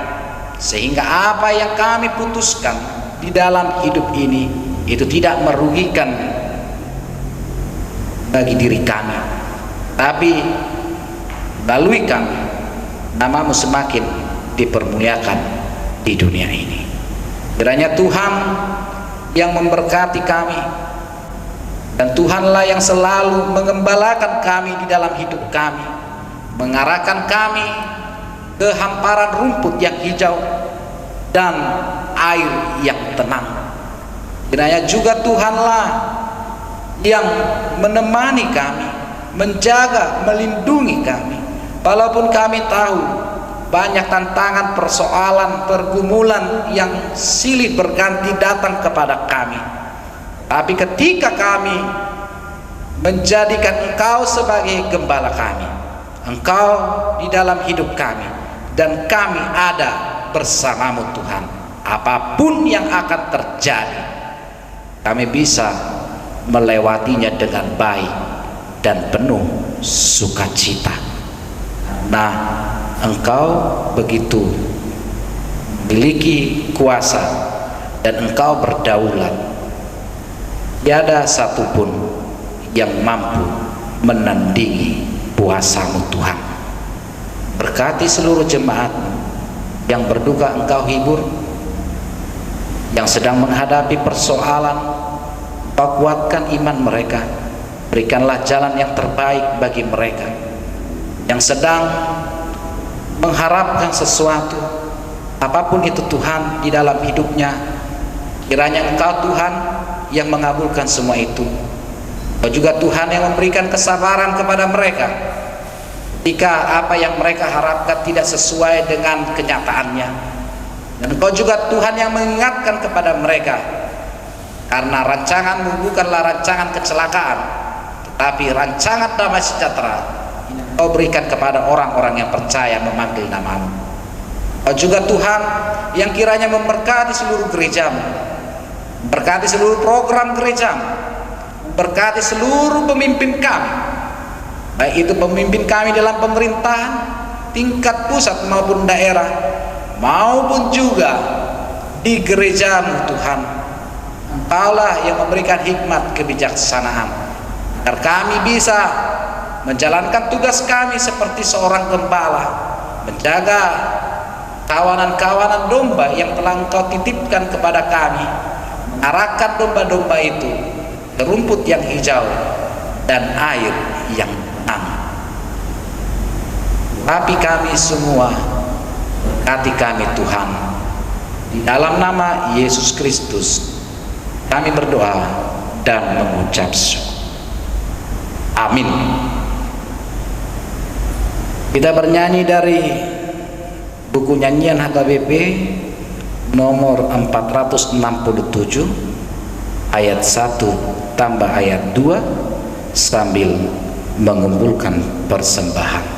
sehingga apa yang kami putuskan di dalam hidup ini itu tidak merugikan bagi diri kami, tapi melalui kami nama-Mu semakin dipermuliakan di dunia ini. Kiranya Tuhan yang memberkati kami, dan Tuhanlah yang selalu mengembalakan kami di dalam hidup kami, mengarahkan kami ke hamparan rumput yang hijau dan air yang tenang. Kiranya juga Tuhanlah yang menemani kami, menjaga, melindungi kami, walaupun kami tahu banyak tantangan, persoalan, pergumulan yang silih berganti datang kepada kami. Tapi ketika kami menjadikan Engkau sebagai gembala kami, Engkau di dalam hidup kami, dan kami ada bersamamu Tuhan. Apapun yang akan terjadi, kami bisa melewatinya dengan baik dan penuh sukacita. Nah, Engkau begitu memiliki kuasa dan Engkau berdaulat. Tiada satupun yang mampu menandingi kuasa-Mu Tuhan. Berkati seluruh jemaat yang berduka Engkau hibur, yang sedang menghadapi persoalan, Engkau kuatkan iman mereka. Berikanlah jalan yang terbaik bagi mereka yang sedang mengharapkan sesuatu, apapun itu Tuhan di dalam hidupnya. Kiranya Engkau Tuhan yang mengabulkan semua itu. Engkau juga Tuhan yang memberikan kesabaran kepada mereka jika apa yang mereka harapkan tidak sesuai dengan kenyataannya. Dan Engkau juga Tuhan yang mengingatkan kepada mereka, karena rancangan-Mu bukanlah rancangan kecelakaan, tetapi rancangan damai sejahtera yang Engkau berikan kepada orang-orang yang percaya memanggil nama-Mu. Engkau juga Tuhan yang kiranya memberkati seluruh gereja-Mu, memberkati seluruh program gereja-Mu, memberkati seluruh pemimpin kami, baik itu pemimpin kami dalam pemerintahan tingkat pusat maupun daerah, maupun juga di gereja-Mu Tuhan. Engkaulah yang memberikan hikmat kebijaksanaan agar kami bisa menjalankan tugas kami seperti seorang gembala, menjaga kawanan-kawanan domba yang telah Engkau titipkan kepada kami, mengarahkan domba-domba itu ke rumput yang hijau dan air yang tenang. Tapi kami semua, berkati kami Tuhan, di dalam nama Yesus Kristus kami berdoa dan mengucap syukur. Amin. Kita bernyanyi dari buku nyanyian HKBP nomor 467 ayat 1 tambah ayat 2 sambil mengumpulkan persembahan.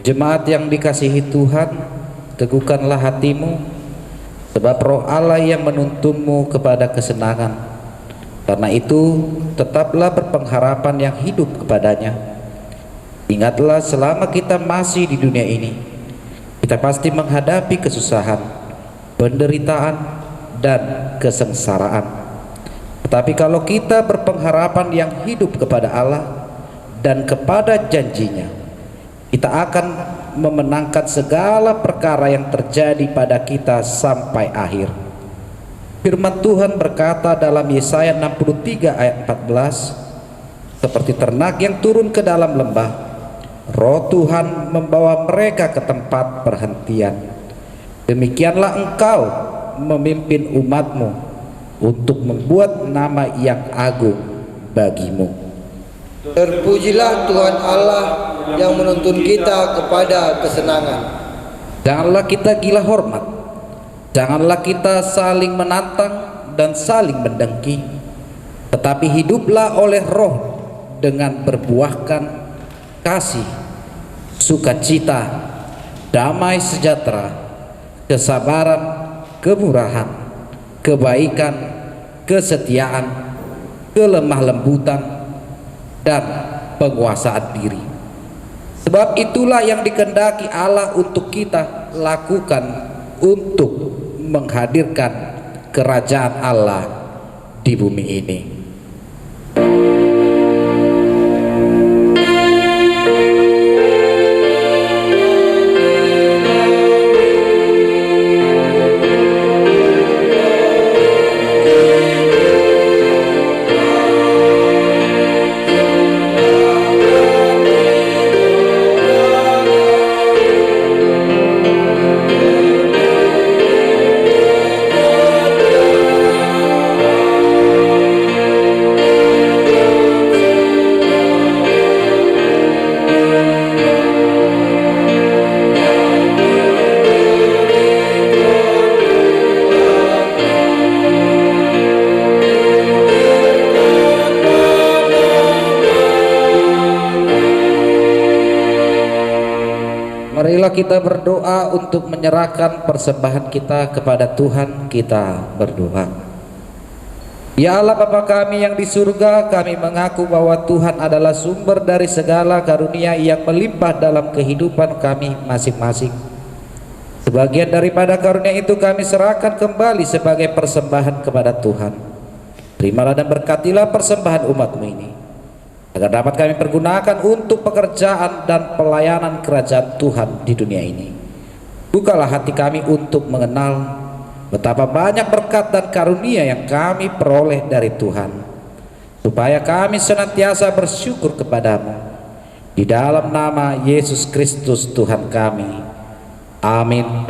Jemaat yang dikasihi Tuhan, teguhkanlah hatimu, sebab Roh Allah yang menuntunmu kepada kesenangan. Karena itu, tetaplah berpengharapan yang hidup kepadanya. Ingatlah, selama kita masih di dunia ini, kita pasti menghadapi kesusahan, penderitaan, dan kesengsaraan. Tetapi kalau kita berpengharapan yang hidup kepada Allah dan kepada janjinya, kita akan memenangkan segala perkara yang terjadi pada kita sampai akhir. Firman Tuhan berkata dalam Yesaya 63 ayat 14, seperti ternak yang turun ke dalam lembah, Roh Tuhan membawa mereka ke tempat perhentian. Demikianlah engkau memimpin umatmu untuk membuat nama yang agung bagimu. Terpujilah Tuhan Allah yang menuntun kita kepada kesenangan. Janganlah kita gila hormat, janganlah kita saling menantang dan saling mendengki. tetapi hiduplah oleh Roh dengan berbuahkan kasih, sukacita, damai sejahtera, kesabaran, kemurahan, kebaikan, kesetiaan, kelemah lembutan, dan penguasaan diri. Sebab itulah yang dikehendaki Allah untuk kita lakukan untuk menghadirkan kerajaan Allah di bumi ini. Marilah kita berdoa untuk menyerahkan persembahan kita kepada Tuhan. Kita berdoa. Ya Allah Bapa kami yang di surga, kami mengaku bahwa Tuhan adalah sumber dari segala karunia yang melimpah dalam kehidupan kami masing-masing. Sebagian daripada karunia itu kami serahkan kembali sebagai persembahan kepada Tuhan. Terimalah dan berkatilah persembahan umat-Mu ini, agar dapat kami pergunakan untuk pekerjaan dan pelayanan kerajaan Tuhan di dunia ini. Bukalah hati kami untuk mengenal betapa banyak berkat dan karunia yang kami peroleh dari Tuhan, supaya kami senantiasa bersyukur kepadamu. Di dalam nama Yesus Kristus Tuhan kami. Amin.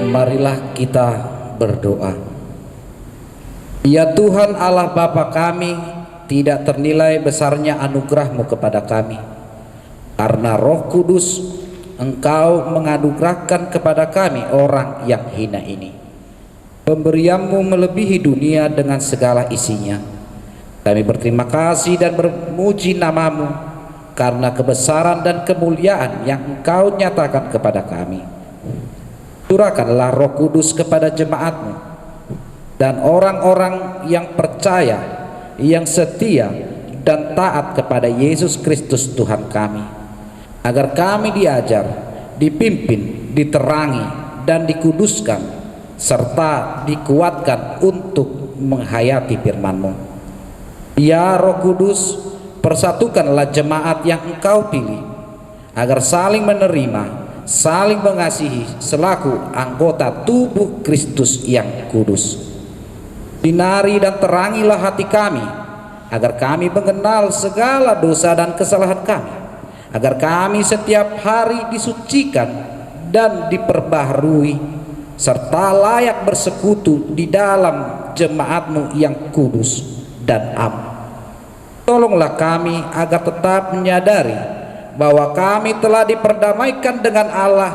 Marilah kita berdoa. Ya Tuhan Allah Bapa kami, tidak ternilai besarnya anugerah-Mu kepada kami. Karena Roh Kudus Engkau menganugerahkan kepada kami orang yang hina ini. Pemberian-Mu melebihi dunia dengan segala isinya. Kami berterima kasih dan memuji nama-Mu karena kebesaran dan kemuliaan yang Engkau nyatakan kepada kami. Curahkanlah Roh Kudus kepada jemaat-Mu dan orang-orang yang percaya, yang setia dan taat kepada Yesus Kristus Tuhan kami, agar kami diajar, dipimpin, diterangi dan dikuduskan, serta dikuatkan untuk menghayati firman-Mu. Ya Roh Kudus, persatukanlah jemaat yang Engkau pilih, agar saling menerima, saling mengasihi selaku anggota tubuh Kristus yang kudus. Sinari dan terangilah hati kami, agar kami mengenal segala dosa dan kesalahan kami, agar kami setiap hari disucikan dan diperbaharui, serta layak bersekutu di dalam jemaat-Mu yang kudus dan am. Tolonglah kami agar tetap menyadari bahwa kami telah diperdamaikan dengan Allah.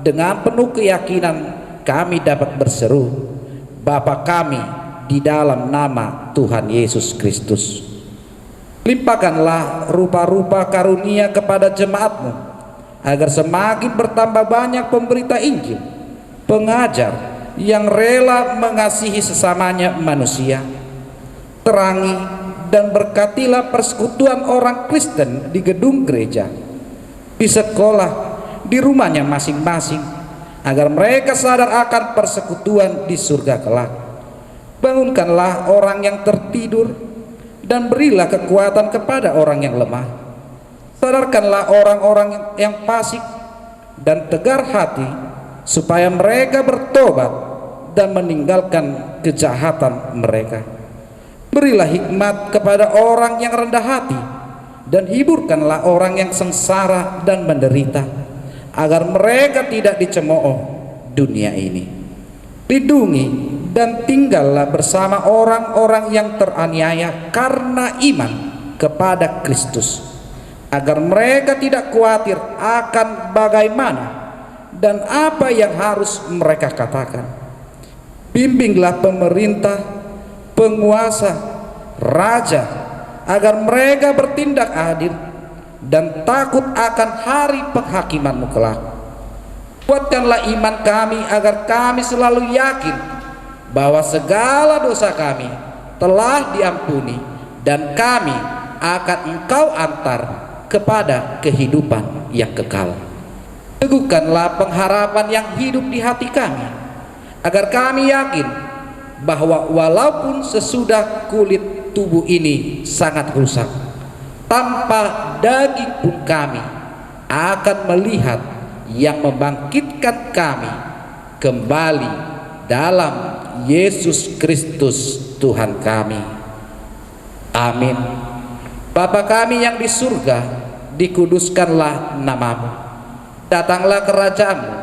Dengan penuh keyakinan kami dapat berseru, Bapa kami, di dalam nama Tuhan Yesus Kristus. Limpahkanlah rupa-rupa karunia kepada jemaat-Mu, agar semakin bertambah banyak pemberita Injil, pengajar yang rela mengasihi sesamanya manusia. Terangi dan berkatilah persekutuan orang Kristen di gedung gereja, di sekolah, di rumahnya masing-masing, agar mereka sadar akan persekutuan di surga kelak. Bangunkanlah orang yang tertidur dan berilah kekuatan kepada orang yang lemah. Sadarkanlah orang-orang yang fasik dan tegar hati, supaya mereka bertobat dan meninggalkan kejahatan mereka. Berilah hikmat kepada orang yang rendah hati, dan hiburkanlah orang yang sengsara dan menderita, agar mereka tidak dicemooh dunia ini. Lindungi dan tinggallah bersama orang-orang yang teraniaya karena iman kepada Kristus, agar mereka tidak khawatir akan bagaimana dan apa yang harus mereka katakan. Bimbinglah pemerintah, penguasa, raja, agar mereka bertindak adil dan takut akan hari penghakiman-Mu kelak. Kuatkanlah iman kami agar kami selalu yakin bahwa segala dosa kami telah diampuni dan kami akan Engkau antar kepada kehidupan yang kekal. Teguhkanlah pengharapan yang hidup di hati kami, agar kami yakin bahwa walaupun sesudah kulit tubuh ini sangat rusak, tanpa daging pun kami akan melihat yang membangkitkan kami kembali dalam Yesus Kristus Tuhan kami. Amin. Bapa kami yang di surga, dikuduskanlah nama-Mu. Datanglah kerajaan-Mu,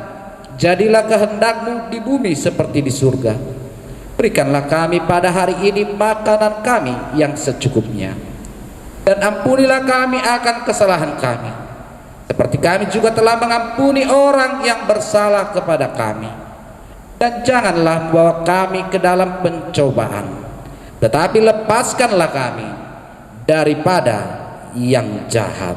jadilah kehendak-Mu di bumi seperti di surga. Berikanlah kami pada hari ini makanan kami yang secukupnya, dan ampunilah kami akan kesalahan kami, seperti kami juga telah mengampuni orang yang bersalah kepada kami. Dan janganlah membawa kami ke dalam pencobaan, tetapi lepaskanlah kami daripada yang jahat.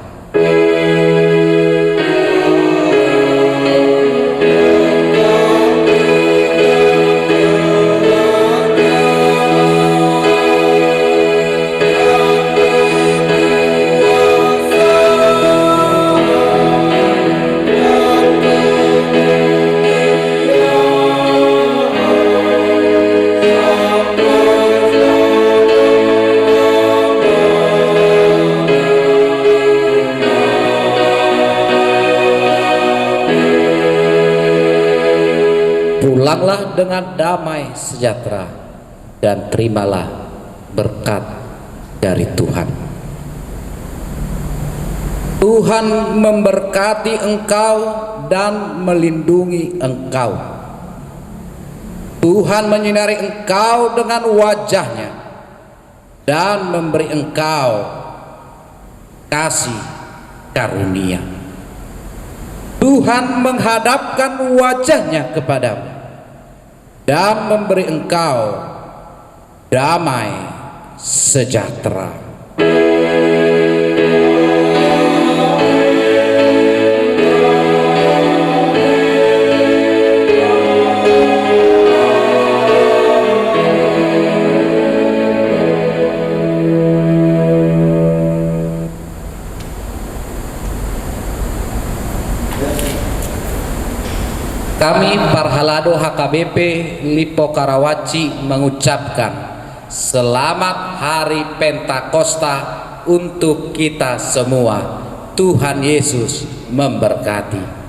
Pulanglah dengan damai sejahtera dan terimalah berkat dari Tuhan. Tuhan memberkati engkau dan melindungi engkau. Tuhan menyinari engkau dengan wajahnya dan memberi engkau kasih karunia. Tuhan menghadapkan wajahnya kepadamu dan memberi engkau damai sejahtera. Kami Parhalado HKBP Lipo Karawaci mengucapkan selamat hari Pentakosta untuk kita semua. Tuhan Yesus memberkati.